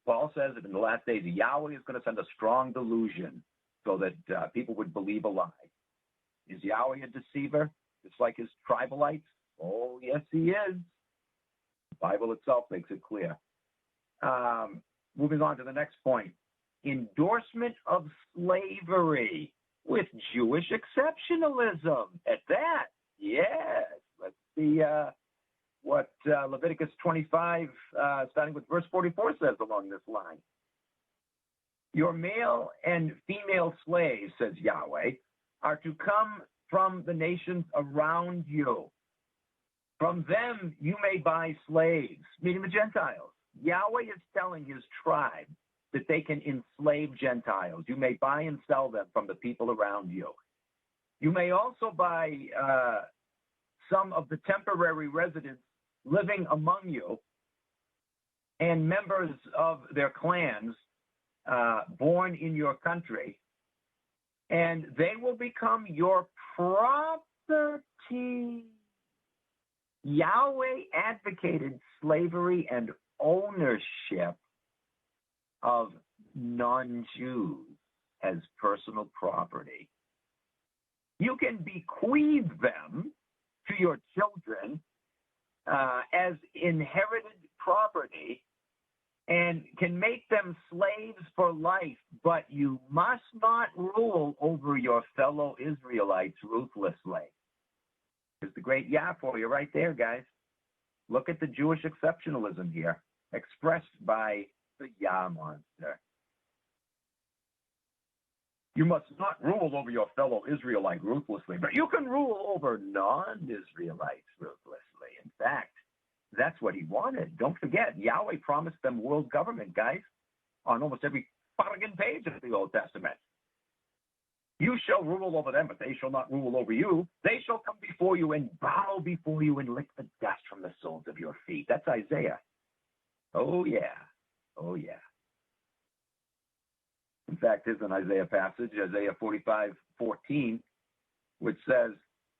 Paul says that in the last days, Yahweh is going to send a strong delusion so that people would believe a lie. Is Yahweh a deceiver? Just like his tribalites? Oh, yes, he is. The Bible itself makes it clear. Moving on to the next point. Endorsement of slavery with Jewish exceptionalism. At that, yes. Let's see what Leviticus 25, starting with verse 44, says along this line. Your male and female slaves, says Yahweh, are to come from the nations around you. From them you may buy slaves, meaning the Gentiles. Yahweh is telling his tribe that they can enslave Gentiles. You may buy and sell them from the people around you. You may also buy some of the temporary residents living among you and members of their clans born in your country, and they will become your property. Yahweh advocated slavery and ownership of non-Jews as personal property. You can bequeath them to your children as inherited property and can make them slaves for life, but you must not rule over your fellow Israelites ruthlessly. There's the great Yah for you right there, guys. Look at the Jewish exceptionalism here, expressed by the Yah monster. You must not rule over your fellow Israelite ruthlessly, but you can rule over non-Israelites ruthlessly. In fact, that's what he wanted. Don't forget, Yahweh promised them world government, guys, on almost every fucking page of the Old Testament. You shall rule over them, but they shall not rule over you. They shall come before you and bow before you and lick the dust from the soles of your feet. That's Isaiah. Oh, yeah. Oh, yeah. In fact, there's an Isaiah passage, Isaiah 45:14, which says,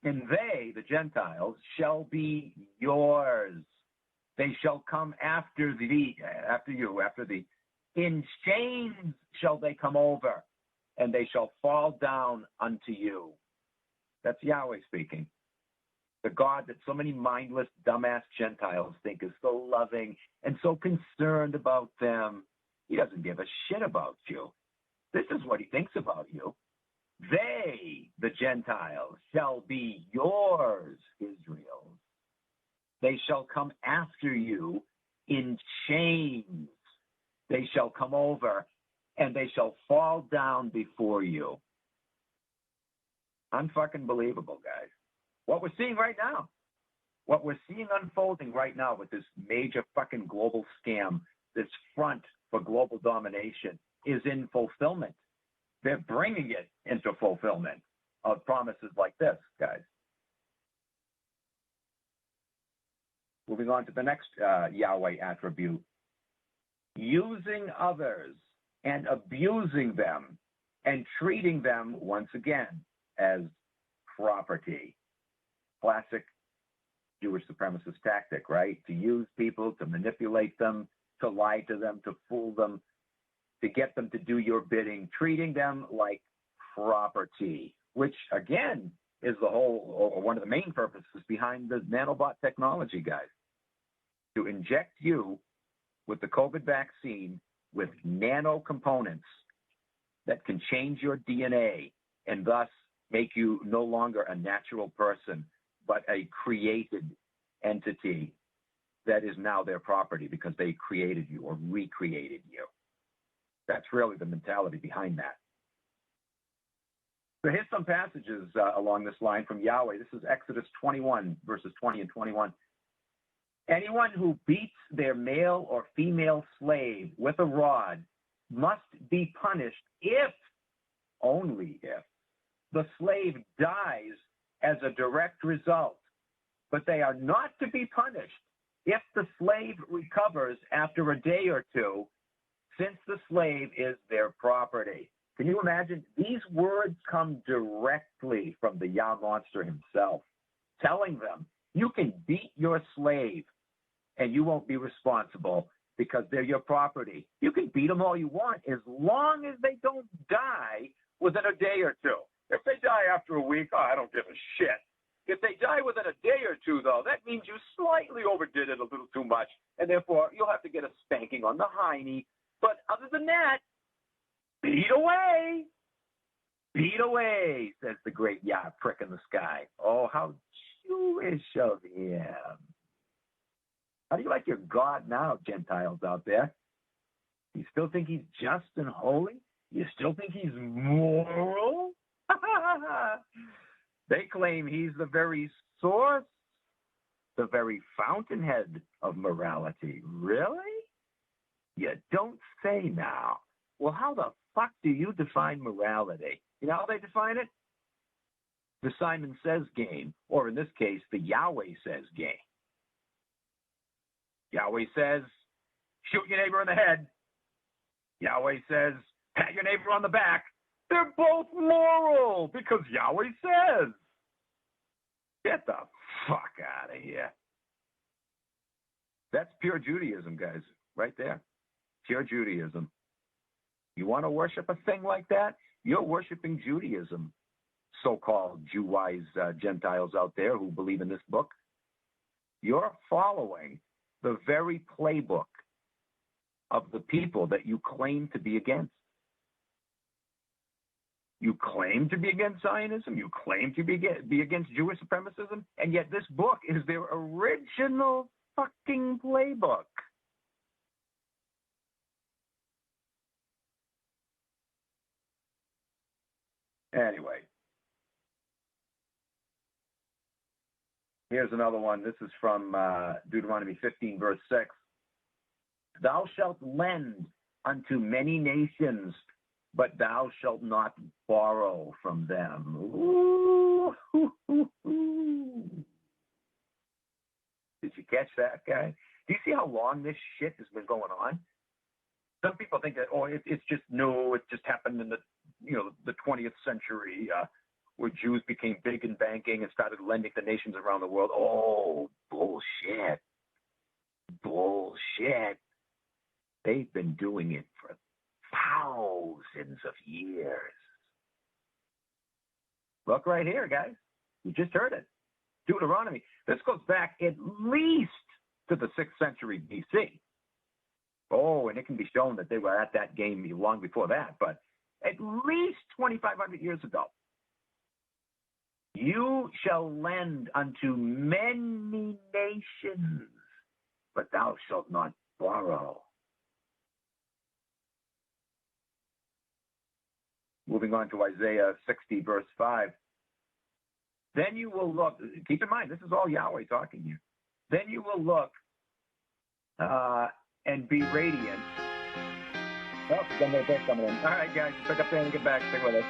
and they, the Gentiles, shall be yours. They shall come after thee, after you, after thee. In chains shall they come over, and they shall fall down unto you. That's Yahweh speaking. The God that so many mindless, dumbass Gentiles think is so loving and so concerned about them. He doesn't give a shit about you. This is what he thinks about you. They, the Gentiles, shall be yours, Israel. They shall come after you in chains. They shall come over, and they shall fall down before you. Unfucking believable, guys. What we're seeing right now, what we're seeing unfolding right now with this major fucking global scam, this front for global domination, is in fulfillment. They're bringing it into fulfillment of promises like this, guys. Moving on to the next Yahweh attribute. Using others and abusing them and treating them, once again, as property. Classic Jewish supremacist tactic, right? To use people, to manipulate them, to lie to them, to fool them, to get them to do your bidding, treating them like property, which, again, is the whole, or one of the main purposes behind the nanobot technology, guys. To inject you with the COVID vaccine with nano components that can change your DNA and thus make you no longer a natural person, but a created entity that is now their property because they created you or recreated you. That's really the mentality behind that. So here's some passages along this line from Yahweh. This is Exodus 21, verses 20 and 21. Anyone who beats their male or female slave with a rod must be punished if, only if, the slave dies as a direct result. But they are not to be punished if the slave recovers after a day or two, since the slave is their property. Can you imagine? These words come directly from the Yah monster himself, telling them, you can beat your slave and you won't be responsible because they're your property. You can beat them all you want as long as they don't die within a day or two. If they die after a week, I don't give a shit. If they die within a day or two, though, that means you slightly overdid it a little too much, and therefore you'll have to get a spanking on the hiney. But other than that, beat away. Beat away, says the great Yah prick in the sky. Oh, how Jewish of him. How do you like your God now, Gentiles out there? You still think he's just and holy? You still think he's moral? They claim he's the very source, the very fountainhead of morality. Really? You don't say now. Well, how the fuck do you define morality? You know how they define it? the Simon Says game, or in this case, the Yahweh Says game. Yahweh says, shoot your neighbor in the head. Yahweh says, pat your neighbor on the back. They're both moral because Yahweh says. Get the fuck out of here. That's pure Judaism, guys, right there. Pure Judaism. You want to worship a thing like that? You're worshiping Judaism. So-called Jew-wise Gentiles out there who believe in this book. You're following the very playbook of the people that you claim to be against. You claim to be against Zionism. You claim to be against Jewish supremacism. And yet this book is their original fucking playbook. Anyway. Here's another one. This is from Deuteronomy 15, verse 6. Thou shalt lend unto many nations, but thou shalt not borrow from them. Ooh, hoo, hoo, hoo. Did you catch that, guy? Do you see how long this shit has been going on? Some people think that, it's just new. It just happened in the 20th century, where Jews became big in banking and started lending to nations around the world. Oh, bullshit. Bullshit. They've been doing it for thousands of years. Look right here, guys. You just heard it. Deuteronomy. This goes back at least to the 6th century BC. Oh, and it can be shown that they were at that game long before that, but at least 2,500 years ago. You shall lend unto many nations, but thou shalt not borrow. Moving on to Isaiah 60, verse 5. Then you will look, keep in mind, this is all Yahweh talking here. Then you will look and be radiant. Oh, got no break coming in. All right, guys, pick up there and get back. Stick with us.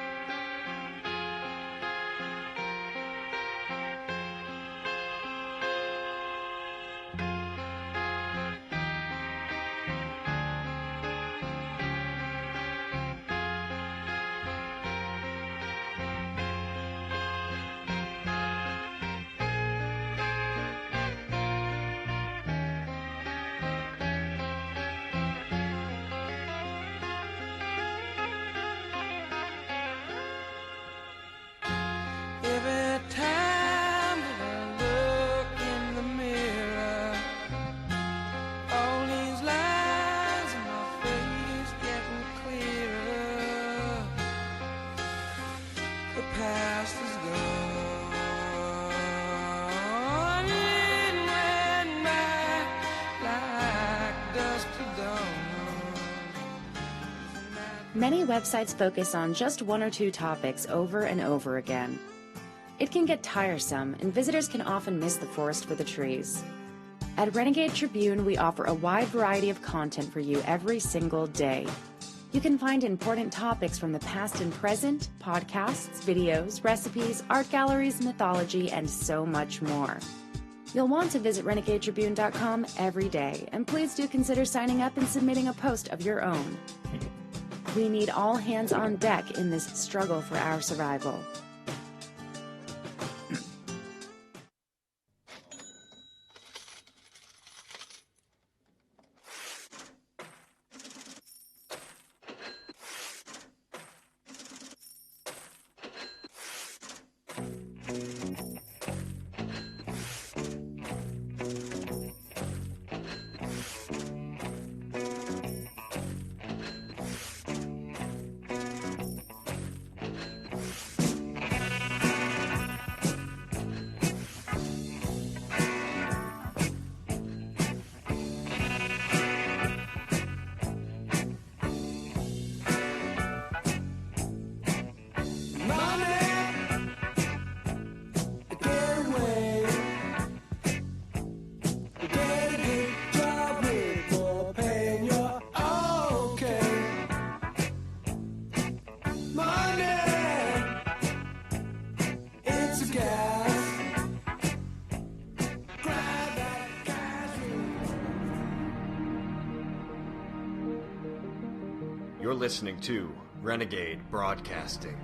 Many websites focus on just one or two topics over and over again. It can get tiresome, and visitors can often miss the forest for the trees. At Renegade Tribune, we offer a wide variety of content for you every single day. You can find important topics from the past and present, podcasts, videos, recipes, art galleries, mythology, and so much more. You'll want to visit renegadetribune.com every day, and please do consider signing up and submitting a post of your own. We need all hands on deck in this struggle for our survival. You're listening to Renegade Broadcasting.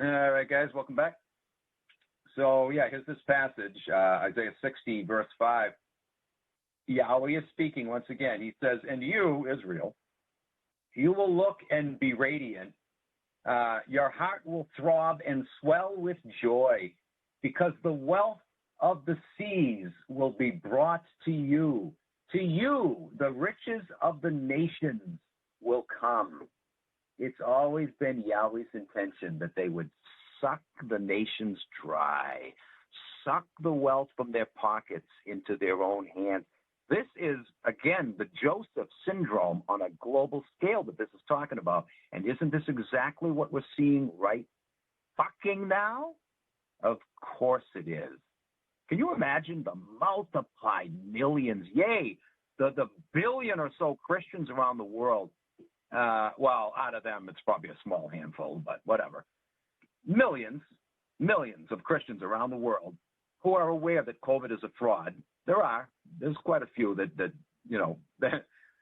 All right, guys, welcome back. So, here's this passage, Isaiah 60, verse 5. Yahweh is speaking once again. He says, "And you, Israel, you will look and be radiant. Your heart will throb and swell with joy, because the wealth of the seas will be brought to you. To you, the riches of the nations will come." It's always been Yahweh's intention that they would suck the nations dry, suck the wealth from their pockets into their own hands. This is, again, the Joseph syndrome on a global scale that this is talking about. And isn't this exactly what we're seeing right fucking now? Of course it is. Can you imagine the multiplied millions, the billion or so Christians around the world? Well, out of them, it's probably a small handful, but whatever. Millions of Christians around the world who are aware that COVID is a fraud. There's quite a few that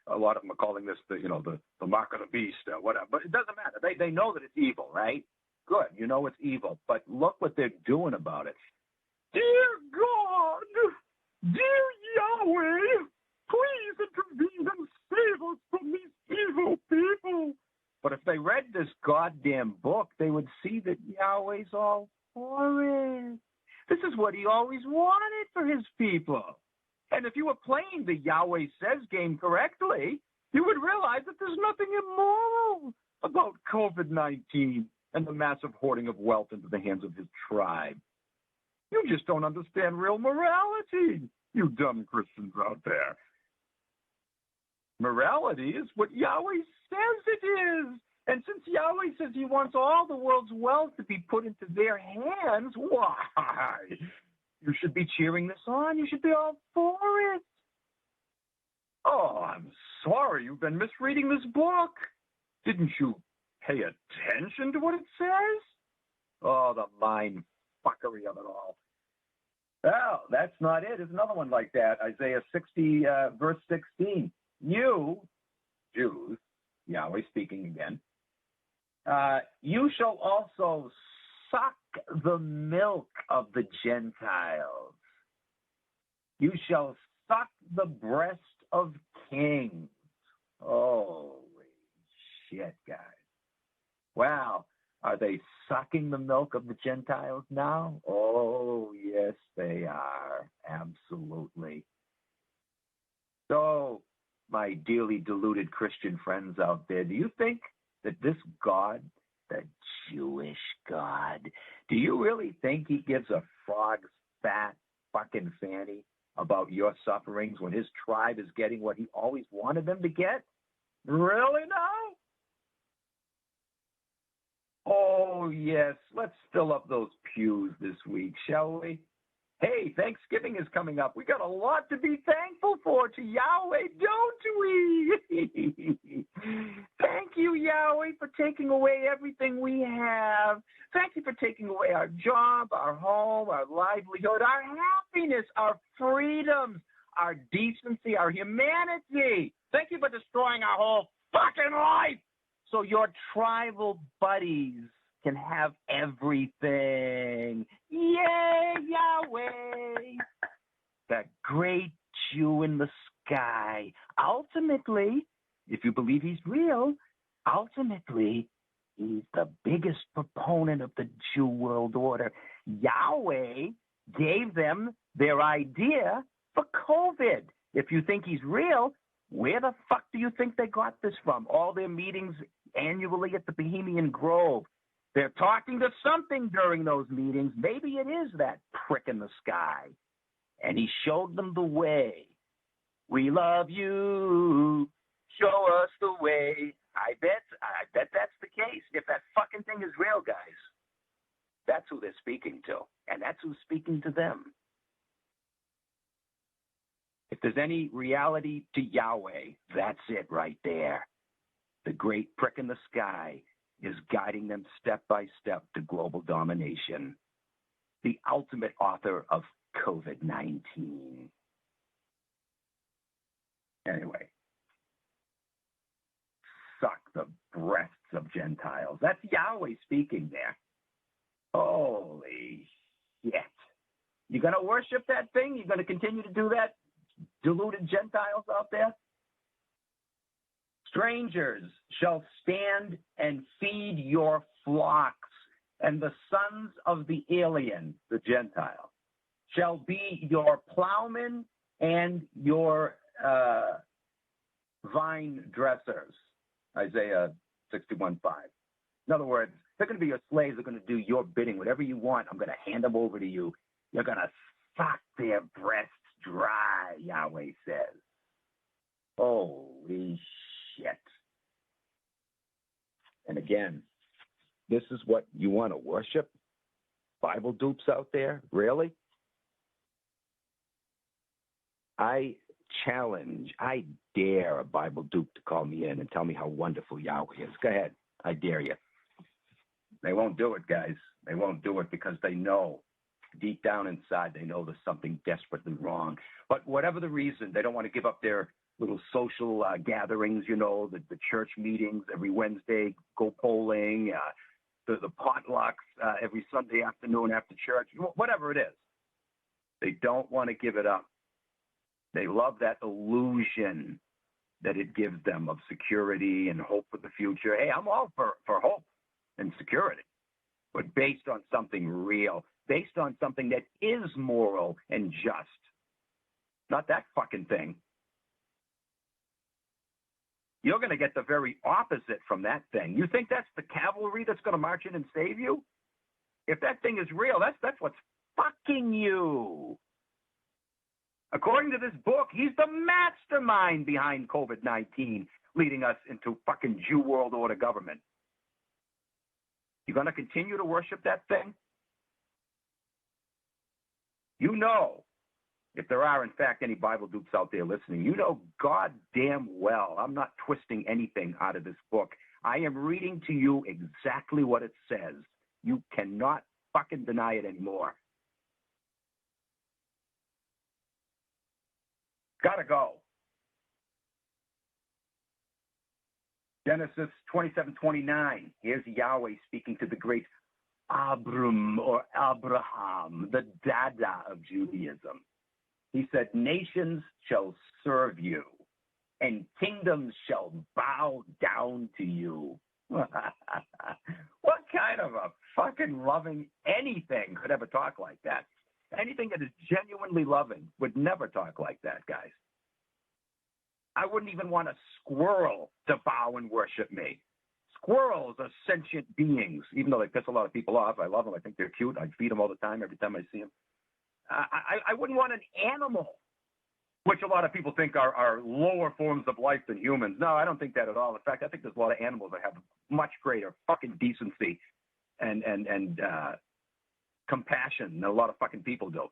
a lot of them are calling this the mark of the beast or whatever, but it doesn't matter. They know that it's evil, right? Good, it's evil, but look what they're doing about it. Dear God, dear Yahweh, please intervene and save us from these evil people. But if they read this goddamn book, they would see that Yahweh's all for it. This is what he always wanted for his people. And if you were playing the Yahweh Says game correctly, you would realize that there's nothing immoral about COVID-19 and the massive hoarding of wealth into the hands of his tribe. You just don't understand real morality, you dumb Christians out there. Morality is what Yahweh says it is. And since Yahweh says he wants all the world's wealth to be put into their hands, why? You should be cheering this on. You should be all for it. Oh, I'm sorry. You've been misreading this book. Didn't you pay attention to what it says? Oh, the mind fuckery of it all. Well, that's not it. There's another one like that. Isaiah 60, verse 16. You, Jews, Yahweh speaking again, you shall also suck the milk of the Gentiles. You shall suck the breast of kings. Holy shit, guys. Wow. Are they sucking the milk of the Gentiles now? Oh, yes, they are. Absolutely. So, my dearly deluded Christian friends out there, do you think that this God, the Jewish God, do you really think he gives a frog's fat fucking fanny about your sufferings when his tribe is getting what he always wanted them to get? Really now? Oh, yes. Let's fill up those pews this week, shall we? Hey, Thanksgiving is coming up. We got a lot to be thankful for to Yahweh, don't we? Thank you, Yahweh, for taking away everything we have. Thank you for taking away our job, our home, our livelihood, our happiness, our freedoms, our decency, our humanity. Thank you for destroying our whole fucking life. so your tribal buddies can have everything. Yay, Yahweh! The great Jew in the sky. Ultimately, if you believe he's real, ultimately, he's the biggest proponent of the Jew world order. Yahweh gave them their idea for COVID. If you think he's real, where the fuck do you think they got this from? All their meetings annually at the Bohemian Grove. They're talking to something during those meetings. Maybe it is that prick in the sky. And he showed them the way. We love you. Show us the way. I bet that's the case. If that fucking thing is real, guys, that's who they're speaking to. And that's who's speaking to them. If there's any reality to Yahweh, that's it right there. The great prick in the sky is guiding them step by step to global domination. The ultimate author of COVID-19. Anyway. Suck the breasts of Gentiles. That's Yahweh speaking there. Holy shit. You're going to worship that thing? You're going to continue to do that? Deluded Gentiles out there? Strangers shall stand and feed your flocks, and the sons of the alien, the Gentile, shall be your plowmen and your vine dressers. Isaiah 61:5. In other words, they're going to be your slaves. They're going to do your bidding. Whatever you want, I'm going to hand them over to you. You're going to suck their breasts dry, Yahweh says. Holy shit. And again, this is what you want to worship? Bible dupes out there? Really? I challenge, I dare a Bible dupe to call me in and tell me how wonderful Yahweh is. Go ahead. I dare you. They won't do it, guys. They won't do it because they know, deep down inside, they know there's something desperately wrong. But whatever the reason, they don't want to give up their little social gatherings, you know, the church meetings every Wednesday, go polling, the potlucks every Sunday afternoon after church, whatever it is. They don't want to give it up. They love that illusion that it gives them of security and hope for the future. Hey, I'm all for hope and security, but based on something real, based on something that is moral and just. Not that fucking thing. You're going to get the very opposite from that thing. You think that's the cavalry that's going to march in and save you? If that thing is real, that's what's fucking you. According to this book, he's the mastermind behind COVID-19, leading us into fucking Jew world order government. You going to continue to worship that thing? You know, if there are, in fact, any Bible dupes out there listening, you know goddamn well I'm not twisting anything out of this book. I am reading to you exactly what it says. You cannot fucking deny it anymore. Gotta go. Genesis 27:29. Here's Yahweh speaking to the great Abram or Abraham, the dada of Judaism. He said, nations shall serve you, and kingdoms shall bow down to you. What kind of a fucking loving anything could ever talk like that? Anything that is genuinely loving would never talk like that, guys. I wouldn't even want a squirrel to bow and worship me. Squirrels are sentient beings, even though they piss a lot of people off. I love them. I think they're cute. I feed them all the time every time I see them. I wouldn't want an animal, which a lot of people think are lower forms of life than humans. No, I don't think that at all. In fact, I think there's a lot of animals that have much greater fucking decency and compassion than a lot of fucking people do.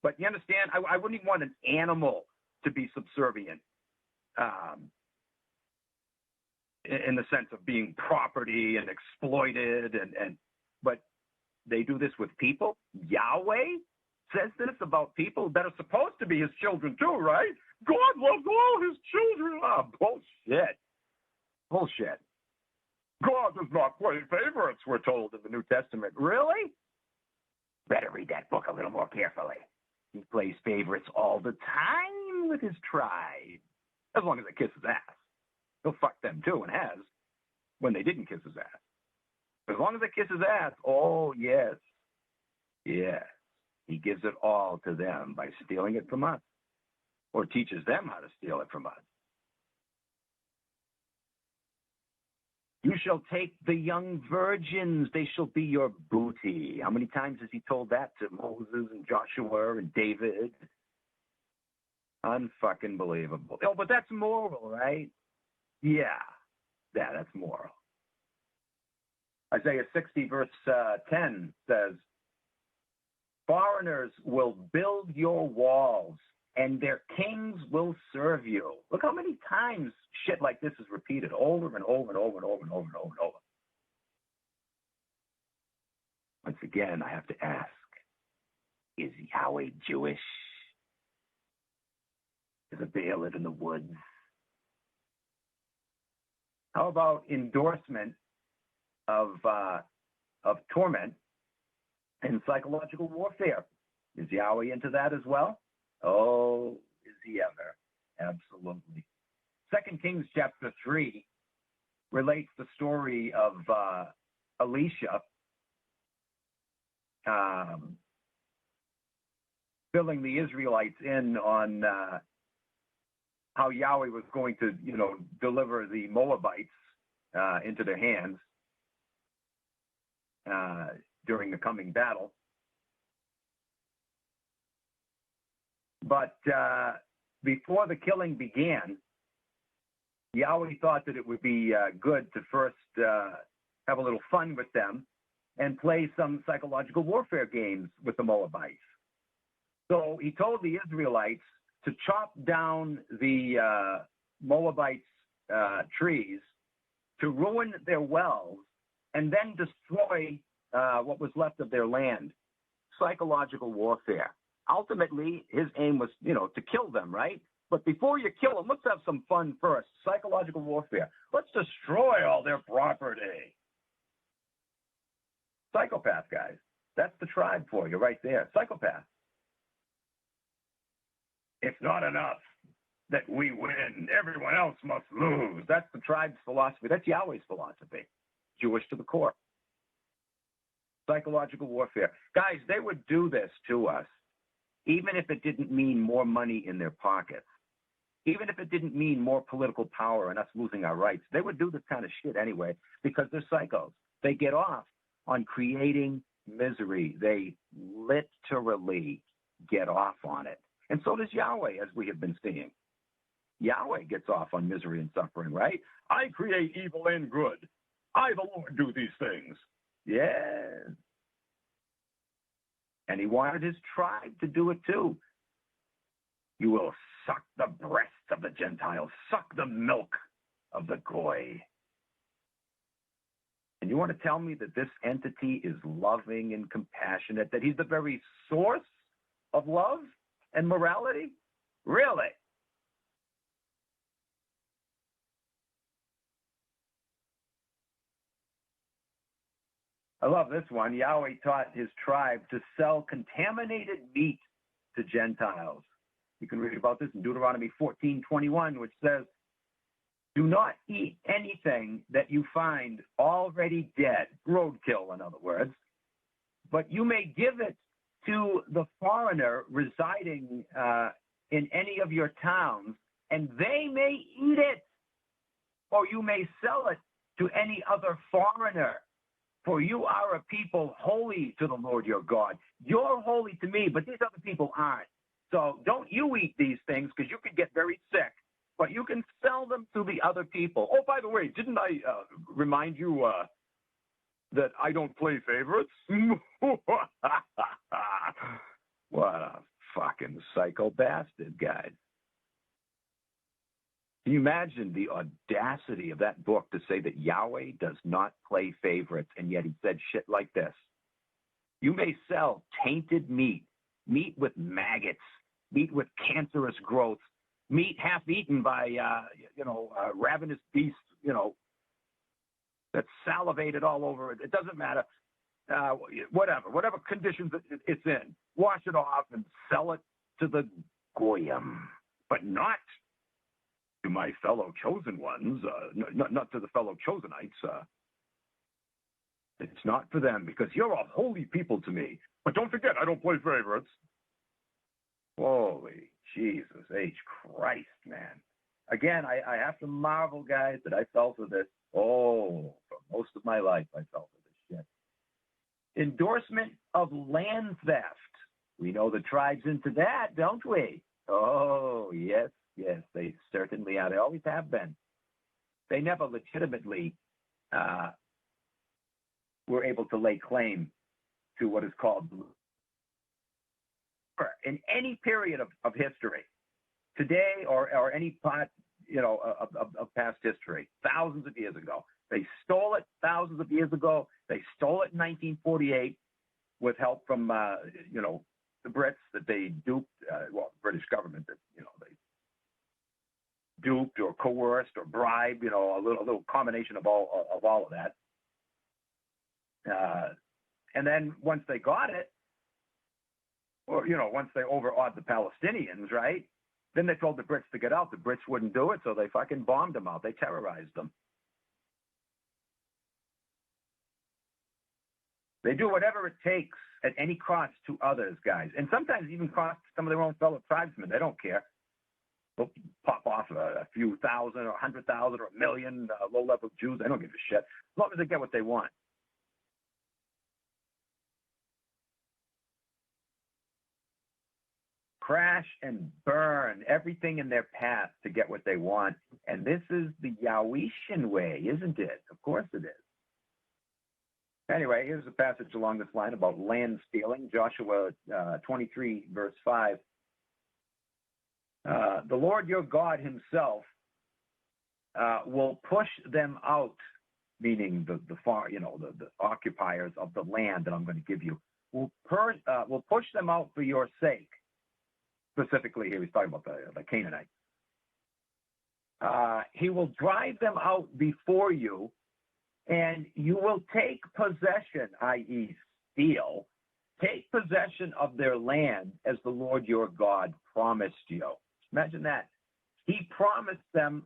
But you understand, I wouldn't even want an animal to be subservient in the sense of being property and exploited. But they do this with people. Yahweh says this about people that are supposed to be his children too, right? God loves all his children. Ah, bullshit. Bullshit. God does not play favorites, we're told in the New Testament. Really? Better read that book a little more carefully. He plays favorites all the time with his tribe. As long as they kiss his ass. He'll fuck them too, and has, when they didn't kiss his ass. As long as they kiss his ass, oh, yes. Yes. He gives it all to them by stealing it from us. Or teaches them how to steal it from us. You shall take the young virgins, they shall be your booty. How many times has he told that to Moses and Joshua and David? Unfucking believable. Oh, but that's moral, right? Yeah, that's moral. Isaiah 60 verse 10 says, foreigners will build your walls, and their kings will serve you. Look how many times shit like this is repeated over and over and over and over and over and over and over. Once again, I have to ask, is Yahweh Jewish? Is a Baal live in the woods? How about endorsement of torment and psychological warfare? Is Yahweh into that as well? Oh, is he ever? Absolutely. 2 Kings chapter 3 relates the story of Elisha filling the Israelites in on how Yahweh was going to, deliver the Moabites into their hands during the coming battle. But before the killing began, Yahweh thought that it would be good to first have a little fun with them and play some psychological warfare games with the Moabites. So he told the Israelites to chop down the Moabites' trees, to ruin their wells, and then destroy what was left of their land. Psychological warfare. Ultimately, his aim was, to kill them, right? But before you kill them, let's have some fun first. Psychological warfare. Let's destroy all their property. Psychopath, guys. That's the tribe for you right there. Psychopath. It's not enough that we win. Everyone else must lose. That's the tribe's philosophy. That's Yahweh's philosophy. Jewish to the core. Psychological warfare. Guys, they would do this to us, even if it didn't mean more money in their pockets. Even if it didn't mean more political power and us losing our rights. They would do this kind of shit anyway, because they're psychos. They get off on creating misery. They literally get off on it. And so does Yahweh, as we have been seeing. Yahweh gets off on misery and suffering, right? I create evil and good. I, the Lord, do these things. Yes. And he wanted his tribe to do it too. You will suck the breasts of the Gentiles, suck the milk of the Goy. And you want to tell me that this entity is loving and compassionate, that he's the very source of love and morality? Really? I love this one. Yahweh taught his tribe to sell contaminated meat to Gentiles. You can read about this in Deuteronomy 14:21, which says, do not eat anything that you find already dead, roadkill in other words, but you may give it to the foreigner residing in any of your towns, and they may eat it, or you may sell it to any other foreigner. For you are a people holy to the Lord your God. You're holy to me, but these other people aren't. So don't you eat these things, because you could get very sick, but you can sell them to the other people. Oh, by the way, didn't I remind you that I don't play favorites? What a fucking psycho bastard, guys. Can you imagine the audacity of that book to say that Yahweh does not play favorites, and yet he said shit like this? You may sell tainted meat. meat with maggots, meat with cancerous growths, meat half eaten by, ravenous beasts, that's salivated all over it. It doesn't matter. Whatever conditions it's in, wash it off and sell it to the goyim, but not to my fellow chosen ones, not to the fellow chosenites. It's not for them, because you're a holy people to me. But don't forget, I don't play favorites. Holy Jesus H. Christ, man. Again, I have to marvel, guys, that I fell for this. Oh, for most of my life, I fell for this shit. Endorsement of land theft. We know the tribe's into that, don't we? Oh, yes, they certainly are. They always have been. They never legitimately were able to lay claim to what is called, in any period of history, today or any part, of past history, thousands of years ago. They stole it thousands of years ago. They stole it in 1948 with help from, the Brits that they duped, the British government that, they duped or coerced or bribed, a little combination of all of that. And then once they got it, or, once they overawed the Palestinians, right? Then they told the Brits to get out. The Brits wouldn't do it, so they fucking bombed them out. They terrorized them. They do whatever it takes at any cost to others, guys. And sometimes even cost some of their own fellow tribesmen. They don't care. They'll pop off a few thousand or 100,000 or 1 million low-level Jews. They don't give a shit, as long as they get what they want. Crash and burn everything in their path to get what they want. And this is the Yahwehshian way, isn't it? Of course it is. Anyway, here's a passage along this line about land stealing. Joshua 23, verse 5. The Lord your God himself will push them out, meaning the occupiers of the land that I'm going to give you, will push them out for your sake. Specifically, here he's talking about the Canaanites. He will drive them out before you, and you will take possession, i.e. steal, take possession of their land as the Lord your God promised you. Imagine that. He promised them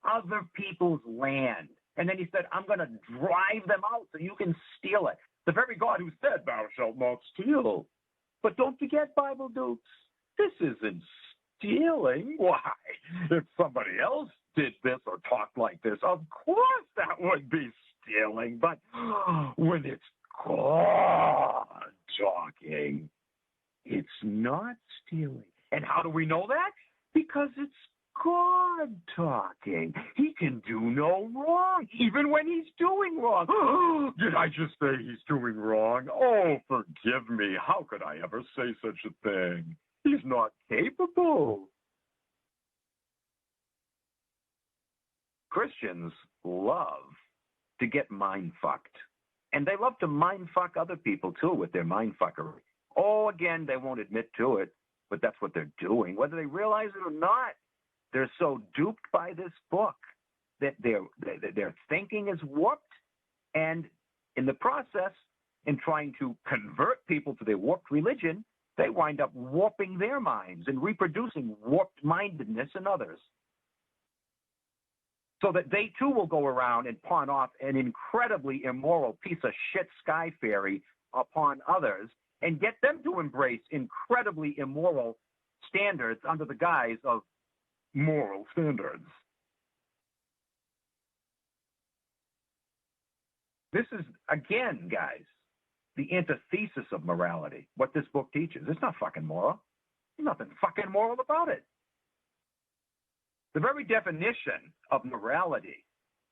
other people's land. And then he said, I'm going to drive them out so you can steal it. The very God who said, thou shalt not steal. But don't forget, Bible dupes, this isn't stealing. Why? If somebody else did this or talked like this, of course that would be stealing. But when it's God talking, it's not stealing. And how do we know that? Because it's God talking. He can do no wrong, even when he's doing wrong. Did I just say he's doing wrong? Oh, forgive me. How could I ever say such a thing? He's not capable. Christians love to get mind-fucked. And they love to mind-fuck other people, too, with their mind-fuckery. Oh, again, they won't admit to it, but that's what they're doing. Whether they realize it or not, they're so duped by this book that their thinking is warped. And in the process, in trying to convert people to their warped religion, they wind up warping their minds and reproducing warped mindedness in others. So that they too will go around and pawn off an incredibly immoral piece of shit sky fairy upon others and get them to embrace incredibly immoral standards under the guise of moral standards. This is, again, guys, the antithesis of morality, what this book teaches. It's not fucking moral. There's nothing fucking moral about it. The very definition of morality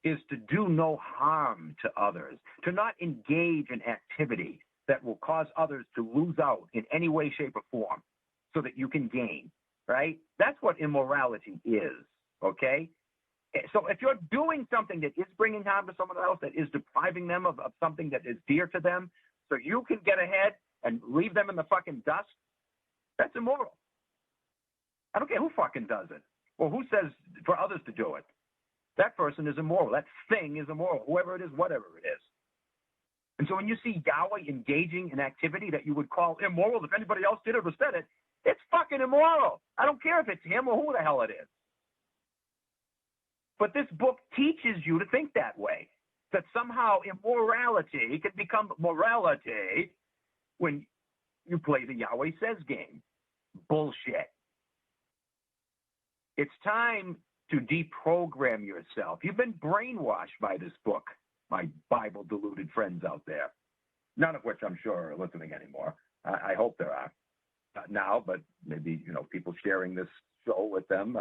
is to do no harm to others, to not engage in activity that will cause others to lose out in any way, shape, or form so that you can gain, right? That's what immorality is, okay? So if you're doing something that is bringing harm to someone else, that is depriving them of something that is dear to them, so you can get ahead and leave them in the fucking dust, That's immoral. I don't care who fucking does it or who says for others to do it. That person is immoral. That thing is immoral, whoever it is, whatever it is. And so when you see Yahweh engaging in activity that you would call immoral, if anybody else did it or said it, it's fucking immoral. I don't care if it's him or who the hell it is. But this book teaches you to think that way, that somehow immorality can become morality when you play the Yahweh Says game. Bullshit. It's time to deprogram yourself. You've been brainwashed by this book, my Bible-deluded friends out there, none of which I'm sure are listening anymore. I hope there are now, but maybe, people sharing this show with them.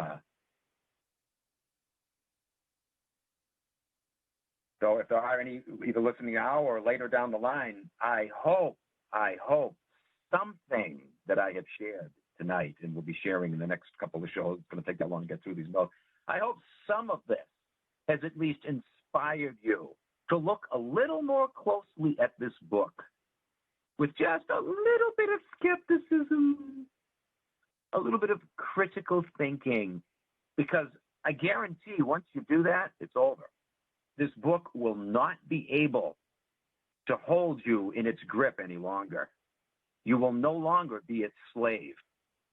So if there are any either listening now or later down the line, I hope something that I have shared tonight and we'll be sharing in the next couple of shows, it's going to take that long to get through these notes. I hope some of this has at least inspired you to look a little more closely at this book with just a little bit of skepticism, a little bit of critical thinking, because I guarantee once you do that, it's over. This book will not be able to hold you in its grip any longer. You will no longer be its slave.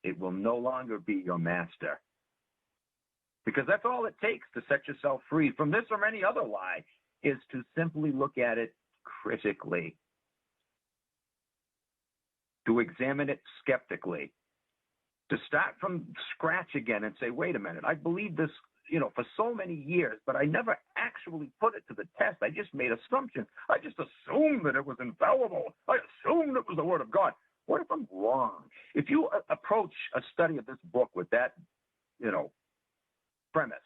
It will no longer be your master. Because that's all it takes to set yourself free from this or any other lie, is to simply look at it critically, to examine it skeptically, to start from scratch again and say, wait a minute, I believed this, for so many years, but I never actually put it to the test. I just made assumptions. I just assumed that it was infallible. I assumed it was the Word of God. What if I'm wrong? If you approach a study of this book with that, premise,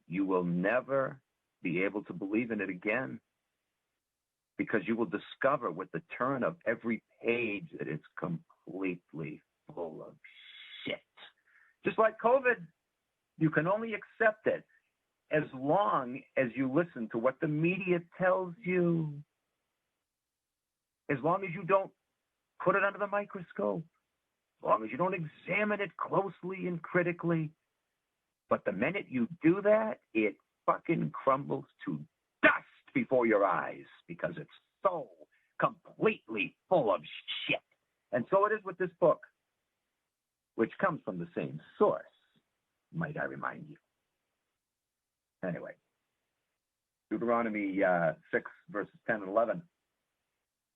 you will never be able to believe in it again, because you will discover with the turn of every page that it's completely full of shit. Just like COVID, you can only accept it as long as you listen to what the media tells you, as long as you don't put it under the microscope, as long as you don't examine it closely and critically. But the minute you do that, it fucking crumbles to dust before your eyes, because it's so completely full of shit. And so it is with this book, which comes from the same source, might I remind you. Anyway, Deuteronomy 6, verses 10 and 11.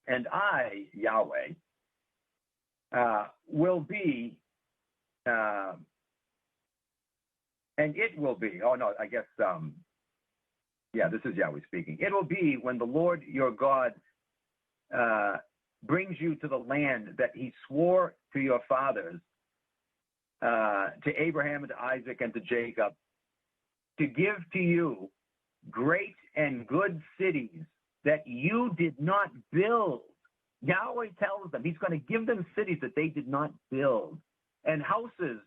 And I, Yahweh, will be, and it will be, this is Yahweh speaking. It will be when the Lord your God brings you to the land that he swore to your fathers, to Abraham and to Isaac and to Jacob, to give to you great and good cities that you did not build. Yahweh tells them he's going to give them cities that they did not build, and houses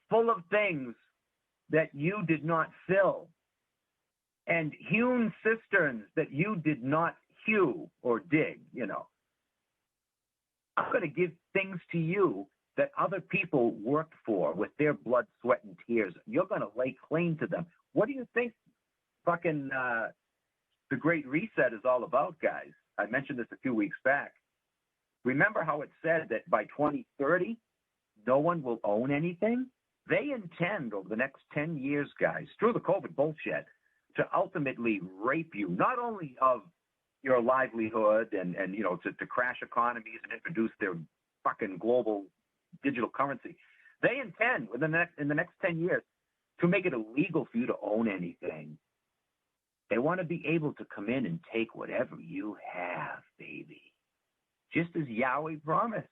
full of things that you did not fill, and hewn cisterns that you did not hew or dig, I'm going to give things to you that other people worked for with their blood, sweat, and tears. You're going to lay claim to them. What do you think fucking the Great Reset is all about, guys? I mentioned this a few weeks back. Remember how it said that by 2030, no one will own anything? They intend over the next 10 years, guys, through the COVID bullshit, to ultimately rape you, not only of your livelihood and to crash economies and introduce their fucking global digital currency. They intend in the next 10 years to make it illegal for you to own anything. They want to be able to come in and take whatever you have, baby. Just as Yahweh promised.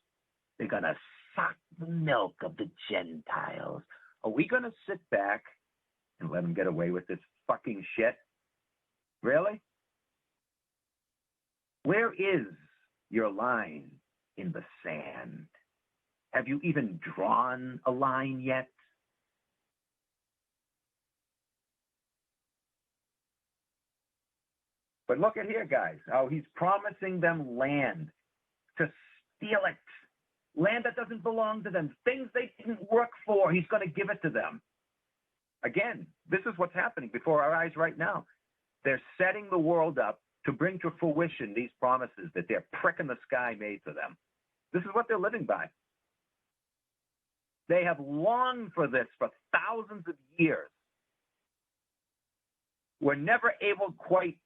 They're going to suck the milk of the Gentiles. Are we going to sit back and let them get away with this fucking shit? Really? Where is your line in the sand? Have you even drawn a line yet? But look at here, guys, how he's promising them land to steal it. Land that doesn't belong to them, things they didn't work for, he's going to give it to them. Again, this is what's happening before our eyes right now. They're setting the world up to bring to fruition these promises that their prick in the sky made to them. This is what they're living by. They have longed for this for thousands of years. We're never able quite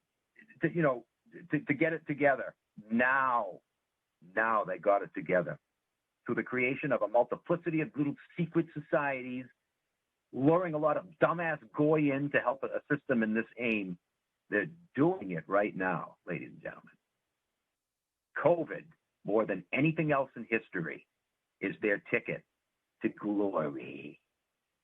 to get it together. Now they got it together through the creation of a multiplicity of little secret societies, luring a lot of dumbass goy in to help assist them in this aim. They're doing it right now, ladies and gentlemen. COVID, more than anything else in history, is their ticket to glory.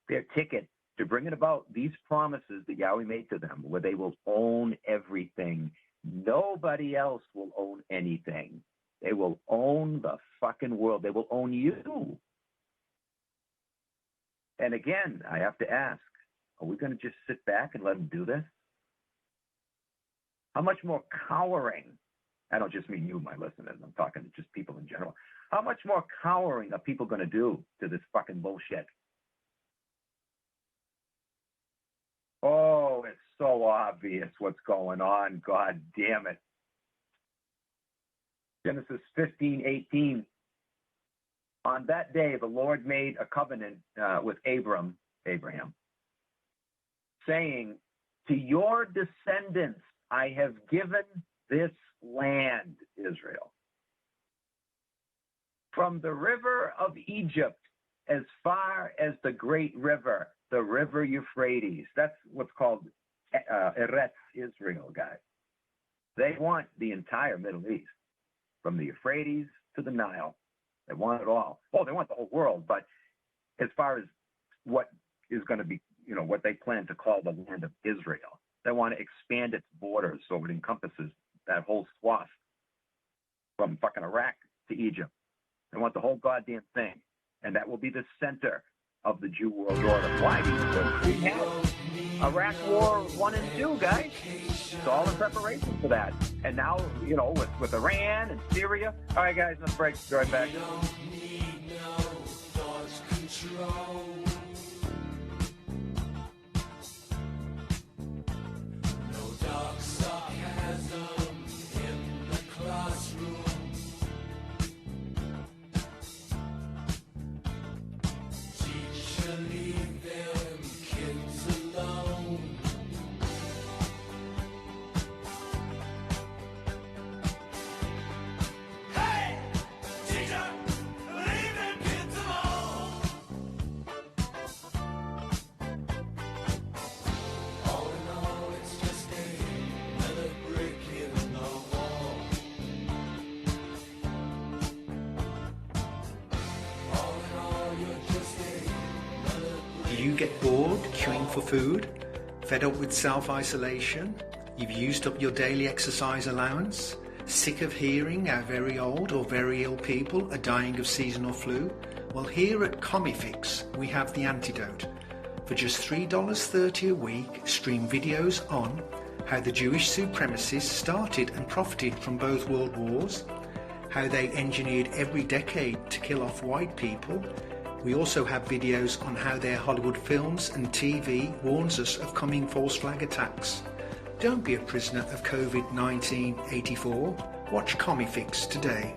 Their ticket to bringing about these promises that Yahweh made to them, where they will own everything. Nobody else will own anything. They will own the fucking world. They will own you. And again, I have to ask, are we going to just sit back and let them do this? How much more cowering, I don't just mean you, my listeners, I'm talking to just people in general. How much more cowering are people going to do to this fucking bullshit? Oh, it's so obvious what's going on. God damn it. Genesis 15:18. On that day, the Lord made a covenant with Abraham, saying, to your descendants, I have given this land, Israel. From the river of Egypt as far as the great river, the river Euphrates. That's what's called Eretz Israel, guys. They want the entire Middle East, from the Euphrates to the Nile. They want it all. Oh, they want the whole world. But as far as what is going to be, what they plan to call the land of Israel, they want to expand its borders so it encompasses that whole swath from fucking Iraq to Egypt. They want the whole goddamn thing. And that will be the center of the Jew world order. Why? Because we had Iraq War 1 and 2, guys. It's all in preparation for that. And now, with Iran and Syria. All right, guys, let's break. Be right back. You get bored queuing for food, fed up with self-isolation, you've used up your daily exercise allowance, sick of hearing how very old or very ill people are dying of seasonal flu? Well, here at Comifix we have the antidote. For just $3.30 a week, stream videos on how the Jewish supremacists started and profited from both world wars, how they engineered every decade to kill off white people. We also have videos on how their Hollywood films and TV warns us of coming false flag attacks. Don't be a prisoner of COVID-19 84. Watch Comifix today.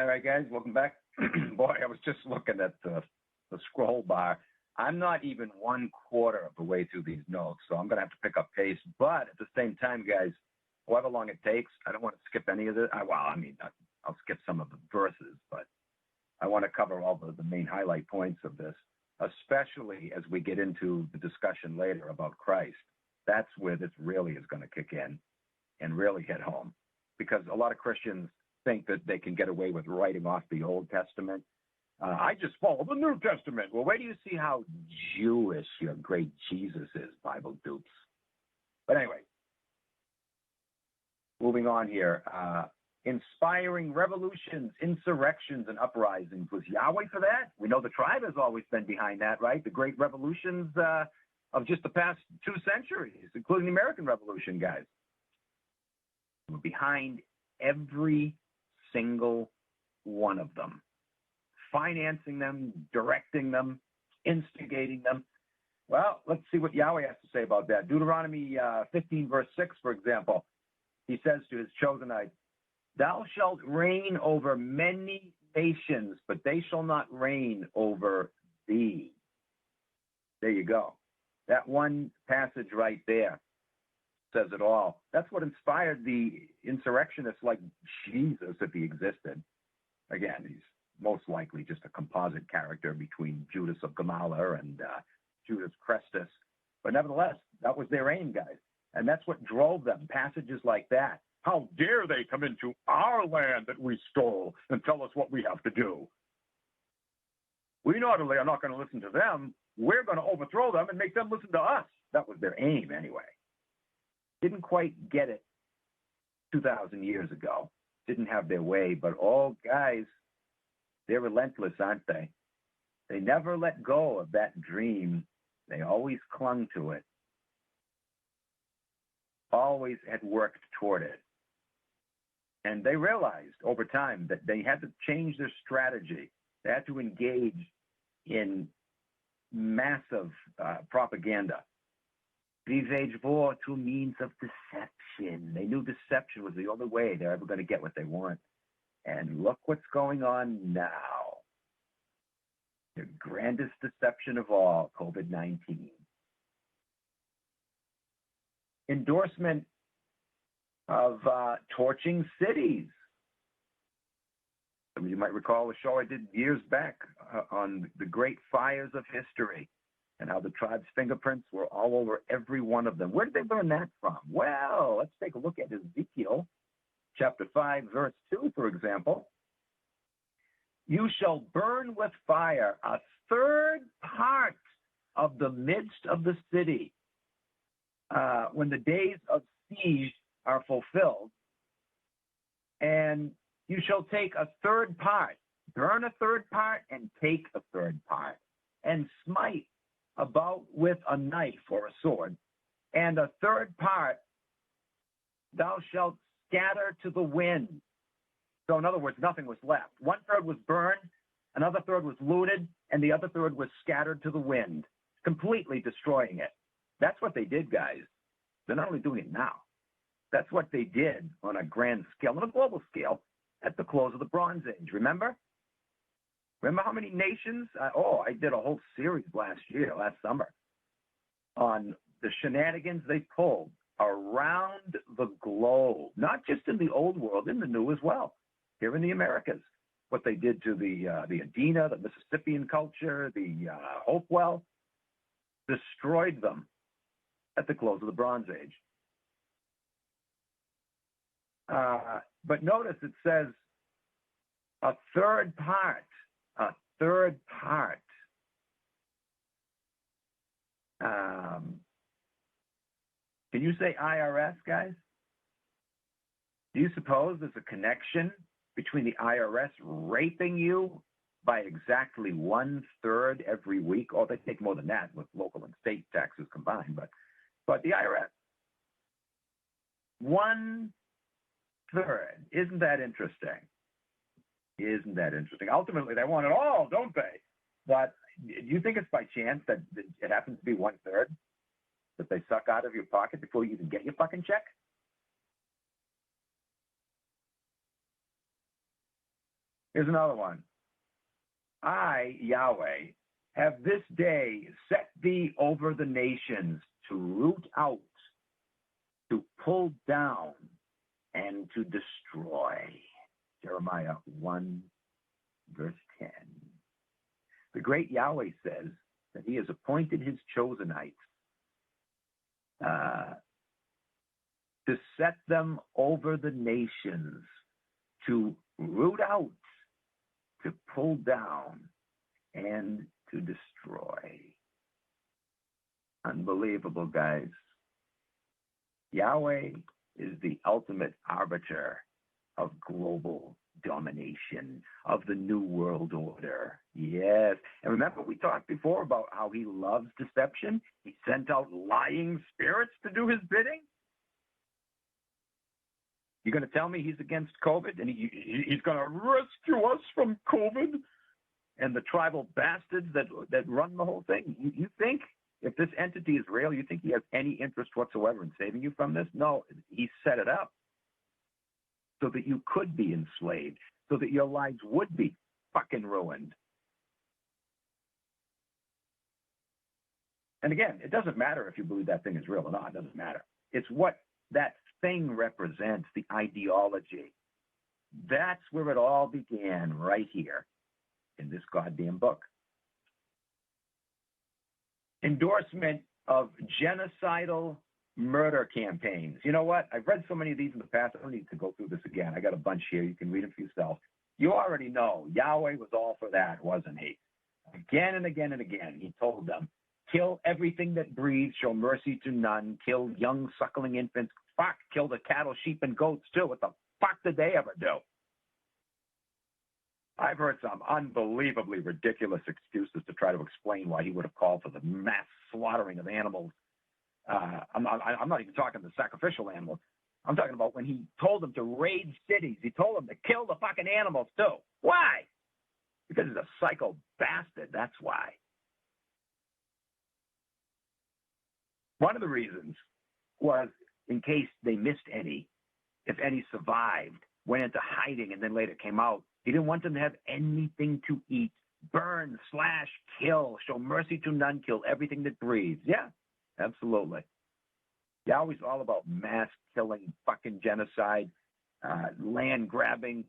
All right, guys, welcome back. Boy, I was just looking at the scroll bar. I'm not even 1/4 of the way through these notes, so I'm going to have to pick up pace. But at the same time, guys, however long it takes, I don't want to skip any of it. I'll skip some of the verses, but I want to cover all the main highlight points of this, especially as we get into the discussion later about Christ. That's where this really is going to kick in and really hit home, because a lot of Christians think that they can get away with writing off the Old Testament. I just follow the New Testament. Well, where do you see how Jewish your great Jesus is, Bible dupes? But anyway, moving on here. Inspiring revolutions, insurrections, and uprisings. Was Yahweh for that? We know the tribe has always been behind that, right? The great revolutions of just the past 2 centuries, including the American Revolution, guys. We're behind every single one of them, financing them, directing them, instigating them. Well, let's see what Yahweh has to say about that. Deuteronomy 15, verse 6, for example, he says to his chosenite, "Thou shalt reign over many nations, but they shall not reign over thee." There you go. That one passage right there says it all. That's what inspired the insurrectionists like Jesus, if he existed. Again, he's most likely just a composite character between Judas of Gamala and Judas Crestus. But nevertheless, that was their aim, guys. And that's what drove them. Passages like that. How dare they come into our land that we stole and tell us what we have to do? We not only are not going to listen to them, we're going to overthrow them and make them listen to us. That was their aim anyway. Didn't quite get it 2,000 years ago. Didn't have their way, but all guys, they're relentless, aren't they? They never let go of that dream. They always clung to it. Always had worked toward it. And they realized over time that they had to change their strategy. They had to engage in massive propaganda. Visage vor through means of deception. They knew deception was the only way they're ever going to get what they want. And look what's going on now. The grandest deception of all, COVID-19. Endorsement of torching cities. Some of you might recall a show I did years back on the great fires of history and how the tribe's fingerprints were all over every one of them. Where did they learn that from? Well, let's take a look at Ezekiel chapter 5, verse 2, for example. You shall burn with fire a third part of the midst of the city when the days of siege are fulfilled, and you shall take a third part, burn a third part, and take a third part, and smite about with a knife or a sword, and a third part thou shalt scatter to the wind. So in other words, nothing was left. 1/3 was burned, another third was looted, and the other third was scattered to the wind, completely destroying it. That's what they did, guys. They're not only doing it now. That's what they did on a grand scale, on a global scale, at the close of the Bronze Age. Remember? Remember how many nations? I did a whole series last summer, on the shenanigans they pulled around the globe, not just in the old world, in the new as well, here in the Americas. What they did to the Adena, the Mississippian culture, the Hopewell, destroyed them at the close of the Bronze Age. But notice it says a third part. Can you say IRS, guys? Do you suppose there's a connection between the IRS raping you by exactly 1/3 every week? Oh, they take more than that with local and state taxes combined, but the IRS, 1/3. Isn't that interesting? Isn't that interesting? Ultimately, they want it all, don't they? But do you think it's by chance that it happens to be 1/3 that they suck out of your pocket before you even get your fucking check? Here's another one. I, Yahweh, have this day set thee over the nations to root out, to pull down, and to destroy. Jeremiah 1, verse 10. The great Yahweh says that he has appointed his chosenites to set them over the nations, to root out, to pull down, and to destroy. Unbelievable, guys. Yahweh is the ultimate arbiter of global domination, of the New World Order. Yes. And remember, we talked before about how he loves deception. He sent out lying spirits to do his bidding. You're going to tell me he's against COVID and he's going to rescue us from COVID and the tribal bastards that run the whole thing? You think if this entity is real, you think he has any interest whatsoever in saving you from this? No, he set it up so that you could be enslaved, so that your lives would be fucking ruined. And again, it doesn't matter if you believe that thing is real or not. It doesn't matter. It's what that thing represents, the ideology. That's where it all began, right here in this goddamn book. Endorsement of genocidal murder campaigns. You know what? I've read so many of these in the past. I don't need to go through this again. I got a bunch here. You can read them for yourself. You already know Yahweh was all for that, wasn't he? Again and again and again, he told them, kill everything that breathes, show mercy to none, kill young suckling infants, fuck, kill the cattle, sheep, and goats too. What the fuck did they ever do? I've heard some unbelievably ridiculous excuses to try to explain why he would have called for the mass slaughtering of animals. I'm not even talking the sacrificial animals. I'm talking about when he told them to raid cities. He told them to kill the fucking animals too. Why? Because he's a psycho bastard. That's why. One of the reasons was in case they missed any, if any survived, went into hiding and then later came out. He didn't want them to have anything to eat. Burn, slash, kill, show mercy to none, kill everything that breathes. Yeah, absolutely. Yahweh's all about mass killing, fucking genocide, land grabbing,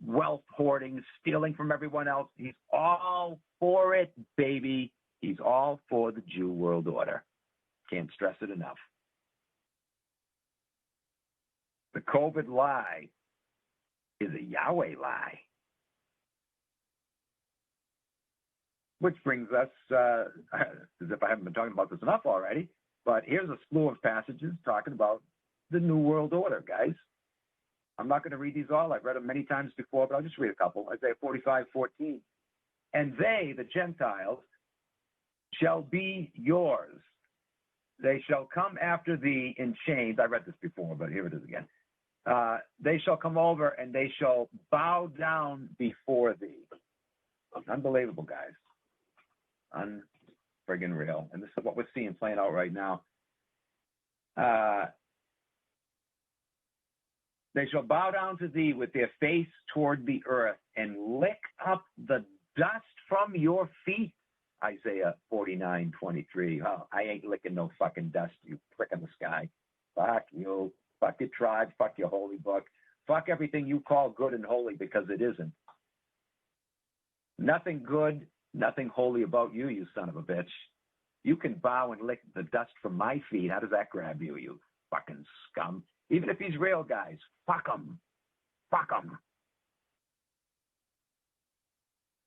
wealth hoarding, stealing from everyone else. He's all for it, baby. He's all for the Jew world order. Can't stress it enough. The COVID lie is a Yahweh lie. Which brings us, as if I haven't been talking about this enough already, but here's a slew of passages talking about the New World Order, guys. I'm not going to read these all. I've read them many times before, but I'll just read a couple. Isaiah 45:14. And they, the Gentiles, shall be yours. They shall come after thee in chains. I read this before, but here it is again. They shall come over and they shall bow down before thee. Unbelievable, guys. Unfriggin' real. And this is what we're seeing playing out right now. They shall bow down to thee with their face toward the earth and lick up the dust from your feet. Isaiah 49:23. Oh, I ain't licking no fucking dust, you prick in the sky. Fuck you. Fuck your tribe. Fuck your holy book. Fuck everything you call good and holy, because it isn't. Nothing good, nothing holy about you, you son of a bitch. You can bow and lick the dust from my feet. How does that grab you, you fucking scum? Even if he's real, guys, fuck him. Fuck him.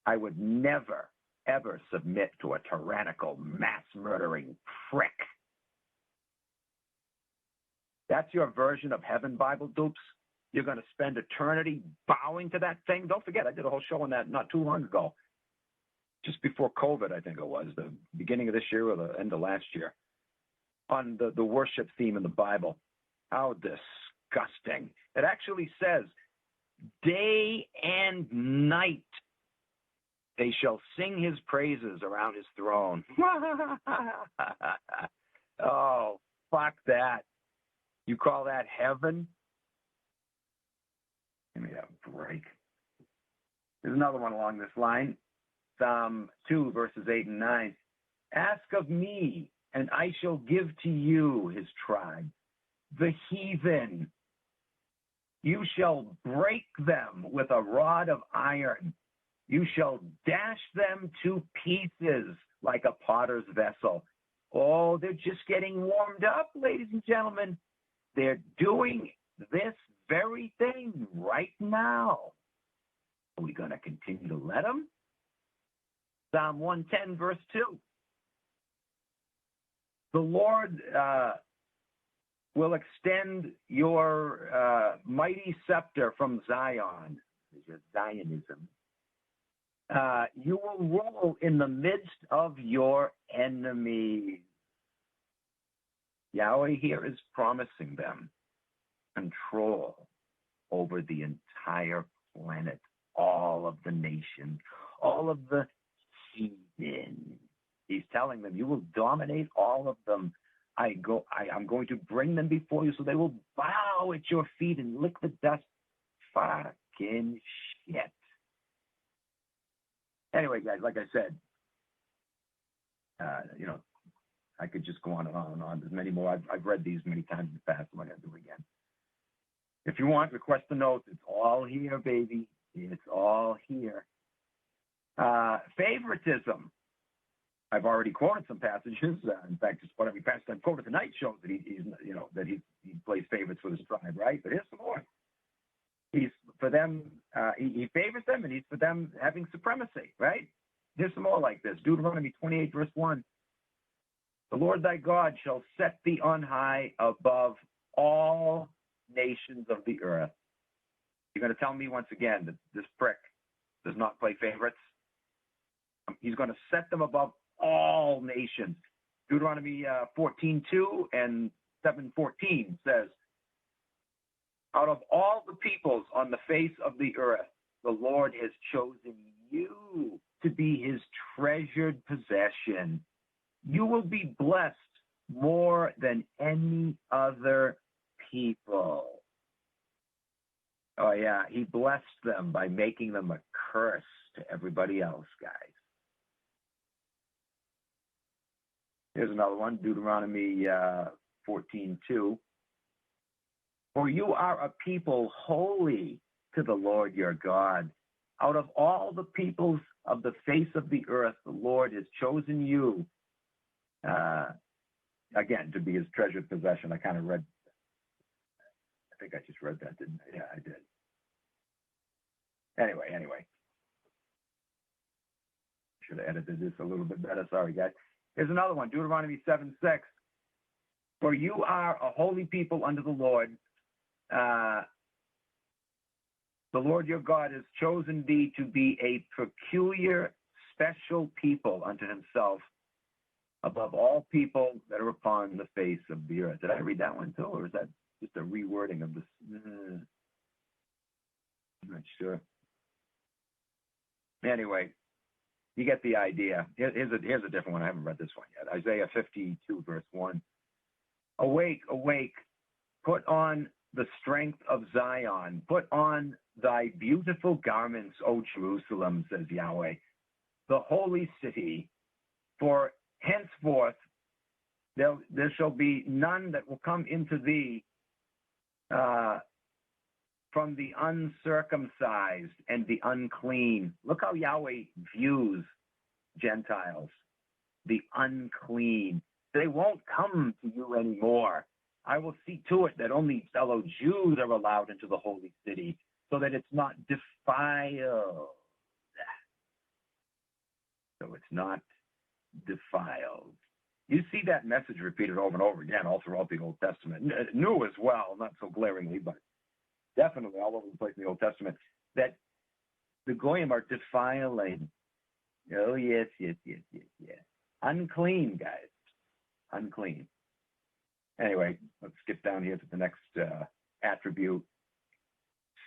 I would never, ever submit to a tyrannical, mass-murdering prick. That's your version of heaven, Bible dupes? You're going to spend eternity bowing to that thing? Don't forget, I did a whole show on that not too long ago. Just before COVID, I think it was, the beginning of this year or the end of last year, on the worship theme in the Bible. How disgusting. It actually says, day and night they shall sing his praises around his throne. Oh, fuck that. You call that heaven? Give me a break. There's another one along this line. Psalm 2, verses 8 and 9. Ask of me, and I shall give to you his tribe, the heathen. You shall break them with a rod of iron. You shall dash them to pieces like a potter's vessel. Oh, they're just getting warmed up, ladies and gentlemen. They're doing this very thing right now. Are we going to continue to let them? Psalm 110, verse 2. The Lord will extend your mighty scepter from Zion, your Zionism. You will rule in the midst of your enemies. Yahweh here is promising them control over the entire planet, all of the nations, all of the heathen. He's telling them, you will dominate all of them. I'm going to bring them before you so they will bow at your feet and lick the dust. Fucking shit. Anyway, guys, like I said, I could just go on and on and on. There's many more. I've read these many times in the past. I'm not going to do it again. If you want, request the notes. It's all here, baby. It's all here. Favoritism. I've already quoted some passages. In fact, just what every pastor I've quoted tonight shows that he plays favorites for his tribe, right? But here's some more. He's for them. He favors them, and he's for them having supremacy, right? Here's some more like this. Deuteronomy 28, verse 1. The Lord thy God shall set thee on high above all nations of the earth. You're going to tell me once again that this prick does not play favorites? He's going to set them above all nations. Deuteronomy 14:2 and 7:14 says, out of all the peoples on the face of the earth, the Lord has chosen you to be his treasured possession. You will be blessed more than any other people. Oh, yeah, he blessed them by making them a curse to everybody else, guys. Here's another one, Deuteronomy 14:2. For you are a people holy to the Lord your God. Out of all the peoples of the face of the earth, the Lord has chosen you, again, to be his treasured possession. I kind of read, I think I just read that, didn't I? Yeah, I did. Anyway. Should have edited this a little bit better. Sorry, guys. Here's another one, Deuteronomy 7:6. For you are a holy people unto the Lord. The Lord your God has chosen thee to be a peculiar, special people unto himself above all people that are upon the face of the earth. Did I read that one too, or is that just a rewording of this? I'm not sure. Anyway, you get the idea. Here's a different one. I haven't read this one yet. Isaiah 52, verse 1. Awake, awake, put on the strength of Zion. Put on thy beautiful garments, O Jerusalem, says Yahweh, the holy city. For henceforth there shall be none that will come into thee from the uncircumcised and the unclean. Look how Yahweh views Gentiles, the unclean. They won't come to you anymore. I will see to it that only fellow Jews are allowed into the holy city so that it's not defiled. So it's not defiled. You see that message repeated over and over again all throughout the Old Testament. New as well, not so glaringly, but definitely all over the place in the Old Testament, that the Goyim are defiling. Oh, yes. Unclean, guys. Unclean. Anyway, let's skip down here to the next attribute.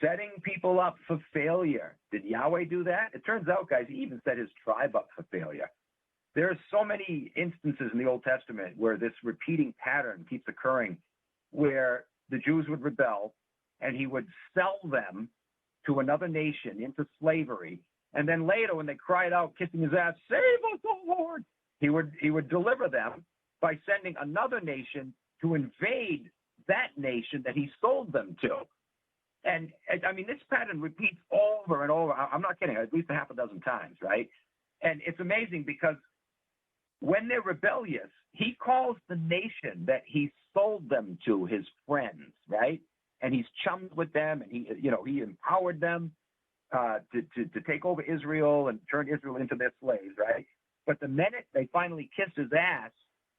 Setting people up for failure. Did Yahweh do that? It turns out, guys, he even set his tribe up for failure. There are so many instances in the Old Testament where this repeating pattern keeps occurring, where the Jews would rebel, and he would sell them to another nation into slavery. And then later, when they cried out, kissing his ass, "Save us, O Lord," he would deliver them by sending another nation to invade that nation that he sold them to. And I mean, this pattern repeats over and over. I'm not kidding, at least a half a dozen times, right? And it's amazing because when they're rebellious, he calls the nation that he sold them to his friends, right? And he's chummed with them, and he empowered them to take over Israel and turn Israel into their slaves, right? But the minute they finally kiss his ass,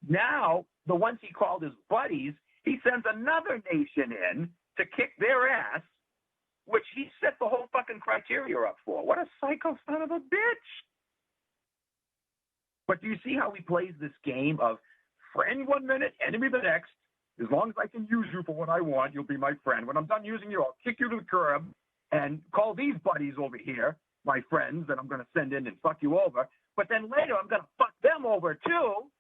now the ones he called his buddies, he sends another nation in to kick their ass, which he set the whole fucking criteria up for. What a psycho son of a bitch. But do you see how he plays this game of friend 1 minute, enemy the next? As long as I can use you for what I want, you'll be my friend. When I'm done using you, I'll kick you to the curb and call these buddies over here my friends that I'm going to send in and fuck you over. But then later I'm going to fuck them over too.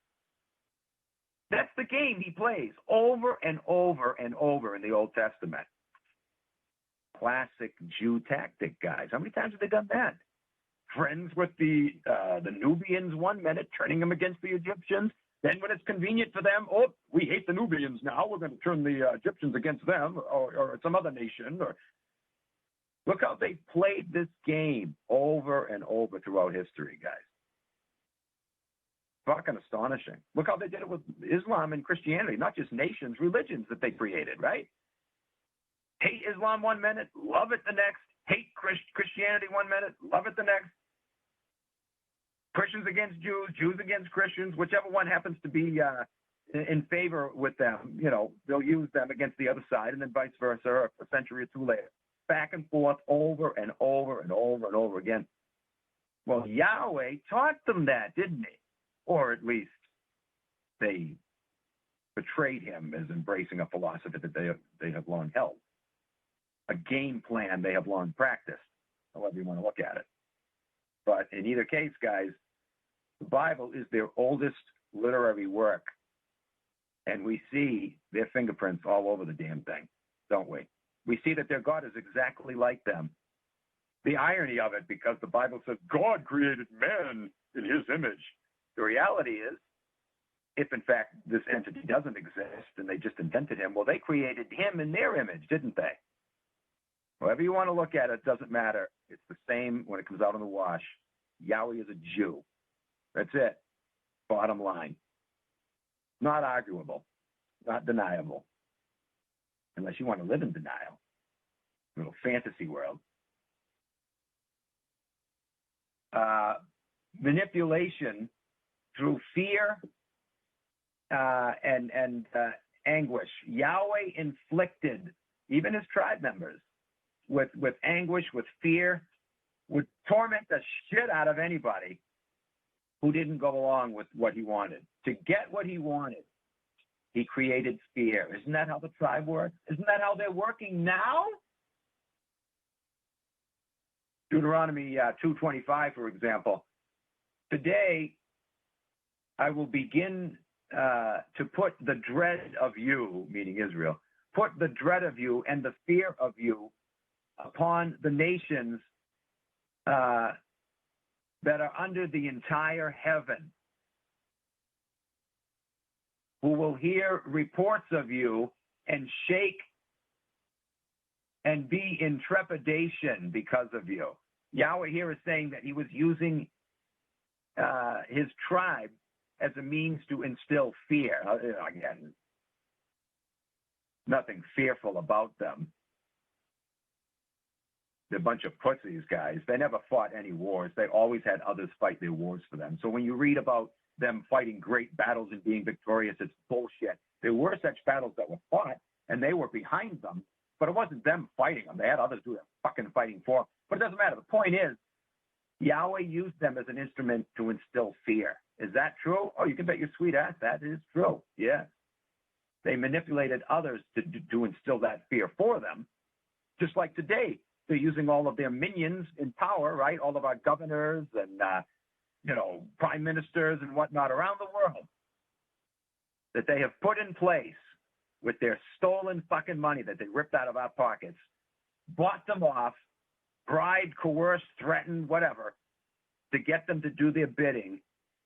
That's the game he plays over and over and over in the Old Testament. Classic Jew tactic, guys. How many times have they done that? Friends with the Nubians 1 minute, turning them against the Egyptians. Then when it's convenient for them, oh, we hate the Nubians now. We're going to turn the Egyptians against them or some other nation. Look how they played this game over and over throughout history, guys. Fucking astonishing. Look how they did it with Islam and Christianity, not just nations, religions that they created, right? Hate Islam 1 minute, love it the next. Hate Christianity 1 minute, love it the next. Christians against Jews, Jews against Christians, whichever one happens to be in favor with them, they'll use them against the other side, and then vice versa a century or two later. Back and forth over and over and over and over again. Well, Yahweh taught them that, didn't he? Or at least they betrayed him as embracing a philosophy that they have long held, a game plan they have long practiced, however you want to look at it. But in either case, guys, the Bible is their oldest literary work, and we see their fingerprints all over the damn thing, don't we? We see that their God is exactly like them. The irony of it, because the Bible says God created man in his image. The reality is, if in fact this entity doesn't exist and they just invented him, well, they created him in their image, didn't they? However you want to look at it, doesn't matter. It's the same when it comes out in the wash. Yahweh is a Jew. That's it. Bottom line. Not arguable. Not deniable. Unless you want to live in denial. A little fantasy world. Manipulation through fear and anguish. Yahweh inflicted even his tribe members with anguish, with fear, would torment the shit out of anybody who didn't go along with what he wanted. To get what he wanted, he created fear. Isn't that how the tribe works? Isn't that how they're working now? Deuteronomy 2:25, for example. Today, I will begin to put the dread of you, meaning Israel, put the dread of you and the fear of you upon the nations that are under the entire heaven, who will hear reports of you and shake and be in trepidation because of you. Yahweh here is saying that he was using his tribe as a means to instill fear. Again, nothing fearful about them. They're a bunch of pussies, guys. They never fought any wars. They always had others fight their wars for them. So when you read about them fighting great battles and being victorious, it's bullshit. There were such battles that were fought, and they were behind them, but it wasn't them fighting them. They had others do their fucking fighting for them. But it doesn't matter. The point is, Yahweh used them as an instrument to instill fear. Is that true? Oh, you can bet your sweet ass that is true. Yes. They manipulated others to instill that fear for them, just like today. They're using all of their minions in power, right? All of our governors and, prime ministers and whatnot around the world that they have put in place with their stolen fucking money that they ripped out of our pockets, bought them off, bribed, coerced, threatened, whatever, to get them to do their bidding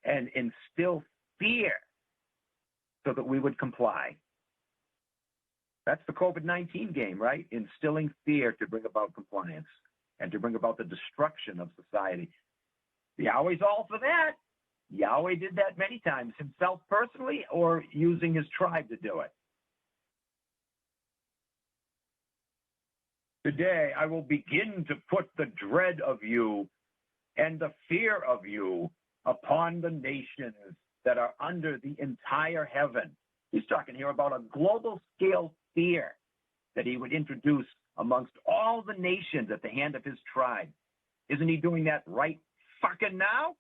and instill fear so that we would comply. That's the COVID-19 game, right? Instilling fear to bring about compliance and to bring about the destruction of society. Yahweh's all for that. Yahweh did that many times, himself personally or using his tribe to do it. Today, I will begin to put the dread of you and the fear of you upon the nations that are under the entire heaven. He's talking here about a global scale fear that he would introduce amongst all the nations at the hand of his tribe. Isn't he doing that right fucking now?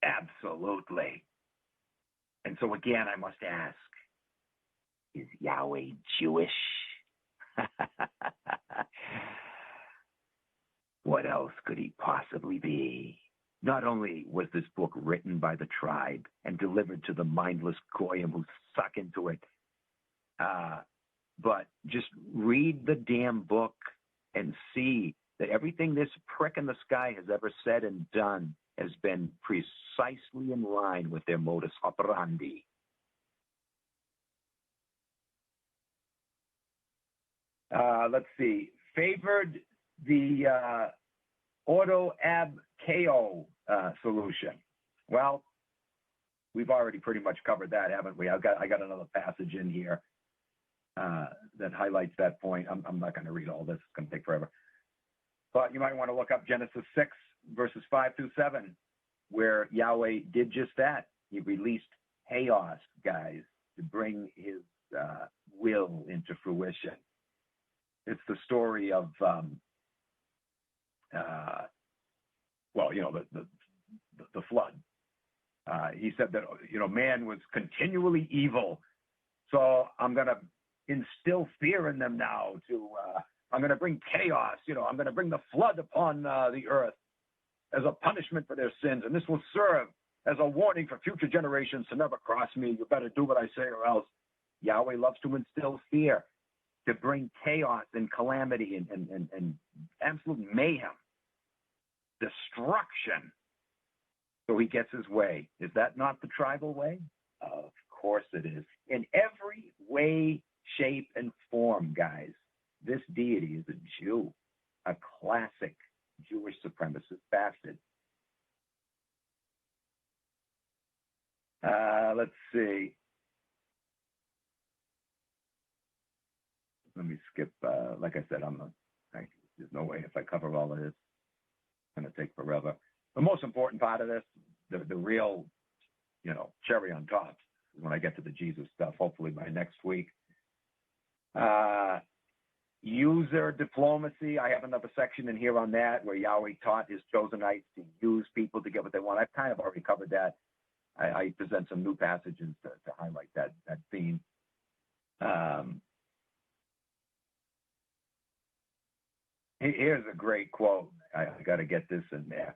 Absolutely. And so again, I must ask, is Yahweh Jewish? What else could he possibly be? Not only was this book written by the tribe and delivered to the mindless goyim who suck into it, but just read the damn book and see that everything this prick in the sky has ever said and done has been precisely in line with their modus operandi. Let's see. Favored the auto ab KO solution. Well, we've already pretty much covered that, haven't we? I got another passage in here that highlights that point. I'm not going to read all this. It's going to take forever. But you might want to look up Genesis 6, verses 5 through 7, where Yahweh did just that. He released chaos, guys, to bring his will into fruition. It's the story of, the flood. He said that, man was continually evil. So I'm going to instill fear in them now I'm going to bring chaos. I'm going to bring the flood upon the earth as a punishment for their sins. And this will serve as a warning for future generations to never cross me. You better do what I say or else. Yahweh loves to instill fear, to bring chaos and calamity and absolute mayhem, destruction, so he gets his way. Is that not the tribal way? Of course it is. In every way, shape, and form, guys, this deity is a Jew, a classic Jewish supremacist bastard. Let's see. Let me skip. Like I said, there's no way if I cover all of this, it's going to take forever. The most important part of this, the real, cherry on top, is when I get to the Jesus stuff, hopefully by next week. User diplomacy. I have another section in here on that where Yahweh taught his chosenites to use people to get what they want. I've kind of already covered that. I present some new passages to highlight that theme. Here's a great quote. I got to get this in there.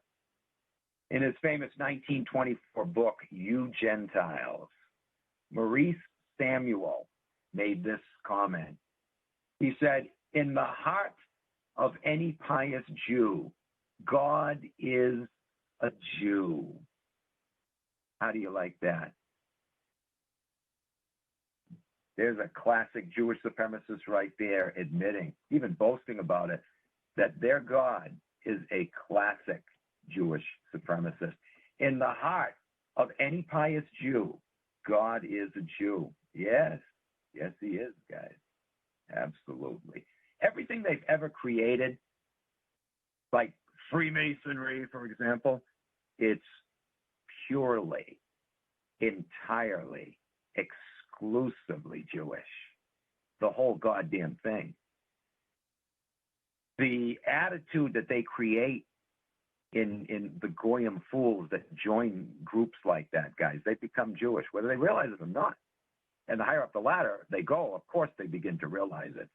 In his famous 1924 book, You Gentiles, Maurice Samuel made this comment. He said, in the heart of any pious Jew, God is a Jew. How do you like that? There's a classic Jewish supremacist right there admitting, even boasting about it, that their God is a classic Jewish supremacist. In the heart of any pious Jew, God is a Jew. Yes, he is, guys. Absolutely. Everything they've ever created, like Freemasonry, for example, it's purely, entirely, exclusively Jewish. The whole goddamn thing. The attitude that they create in the Goyim fools that join groups like that, guys, they become Jewish, whether they realize it or not. And the higher up the ladder they go, of course they begin to realize it.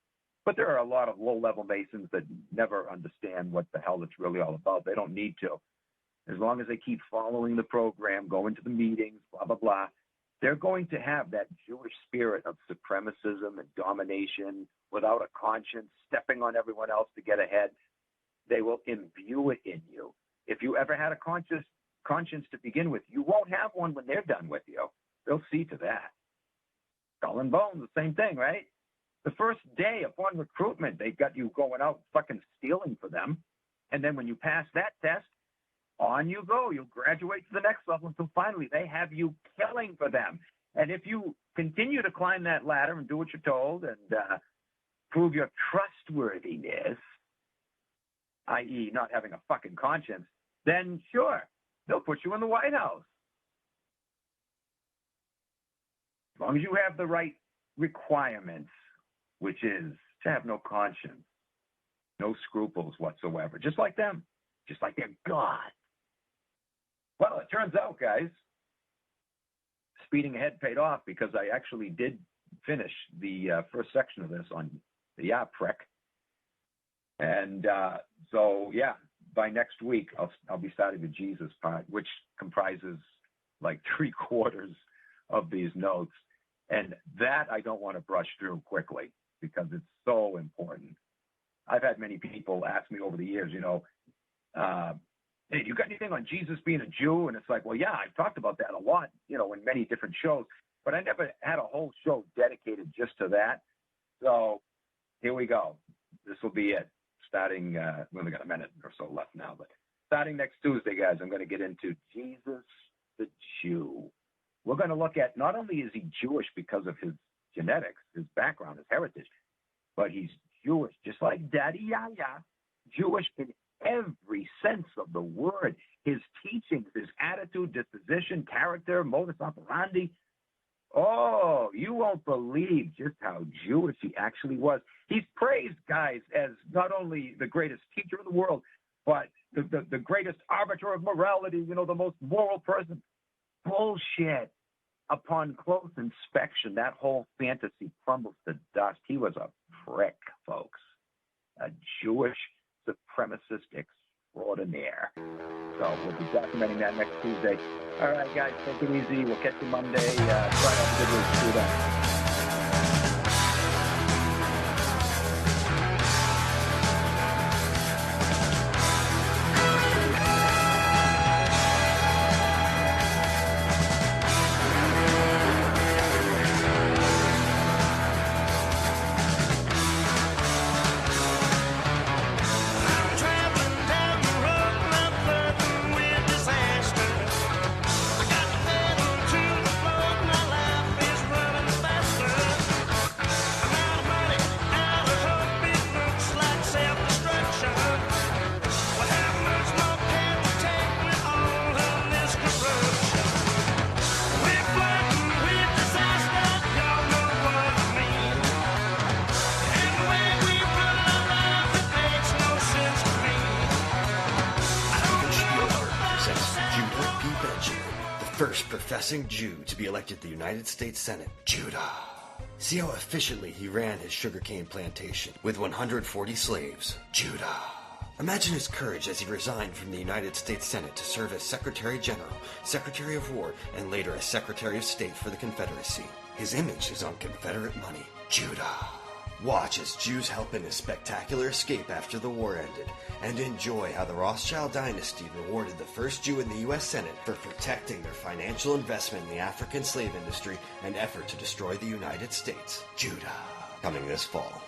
But there are a lot of low-level Masons that never understand what the hell it's really all about. They don't need to. As long as they keep following the program, going to the meetings, blah, blah, blah, they're going to have that Jewish spirit of supremacism and domination without a conscience, stepping on everyone else to get ahead. they will imbue it in you. If you ever had a conscience to begin with, you won't have one when they're done with you. They'll see to that. Skull and Bones, the same thing, right? The first day upon recruitment, they got you going out fucking stealing for them. And then when you pass that test, on you go. You'll graduate to the next level until finally they have you killing for them. And if you continue to climb that ladder and do what you're told and prove your trustworthiness, i.e. not having a fucking conscience, then sure, they'll put you in the White House. As long as you have the right requirements, which is to have no conscience, no scruples whatsoever, just like them, just like their God. Well, it turns out, guys, speeding ahead paid off because I actually did finish the first section of this on the Prick. And so, yeah, by next week, I'll be starting the Jesus part, which comprises like 3/4 of these notes. And that I don't want to brush through quickly because it's so important. I've had many people ask me over the years, hey, you got anything on Jesus being a Jew? And it's like, well, yeah, I've talked about that a lot, in many different shows, but I never had a whole show dedicated just to that. So here we go. This will be it. Starting, we only got a minute or so left now, but starting next Tuesday, guys, I'm going to get into Jesus the Jew. We're going to look at not only is he Jewish because of his genetics, his background, his heritage, but he's Jewish, just like Daddy Yaya, Jewish in every sense of the word. His teachings, his attitude, disposition, character, modus operandi. Oh, you won't believe just how Jewish he actually was. He's praised, guys, as not only the greatest teacher in the world, but the greatest arbiter of morality, the most moral person. Bullshit. Upon close inspection, that whole fantasy crumbles to dust. He was a prick, folks. A Jewish supremacist extraordinaire. So we'll be documenting that next Tuesday. All right, guys, take it easy. We'll catch you Monday. Try to have a good week. See you then. First professing Jew to be elected to the United States Senate, Judah. See how efficiently he ran his sugarcane plantation with 140 slaves, Judah. Imagine his courage as he resigned from the United States Senate to serve as Secretary General, Secretary of War, and later as Secretary of State for the Confederacy. His image is on Confederate money, Judah. Watch as Jews help in his spectacular escape after the war ended, and enjoy how the Rothschild dynasty rewarded the first Jew in the U.S. Senate for protecting their financial investment in the African slave industry and effort to destroy the United States, Judah. Coming this fall.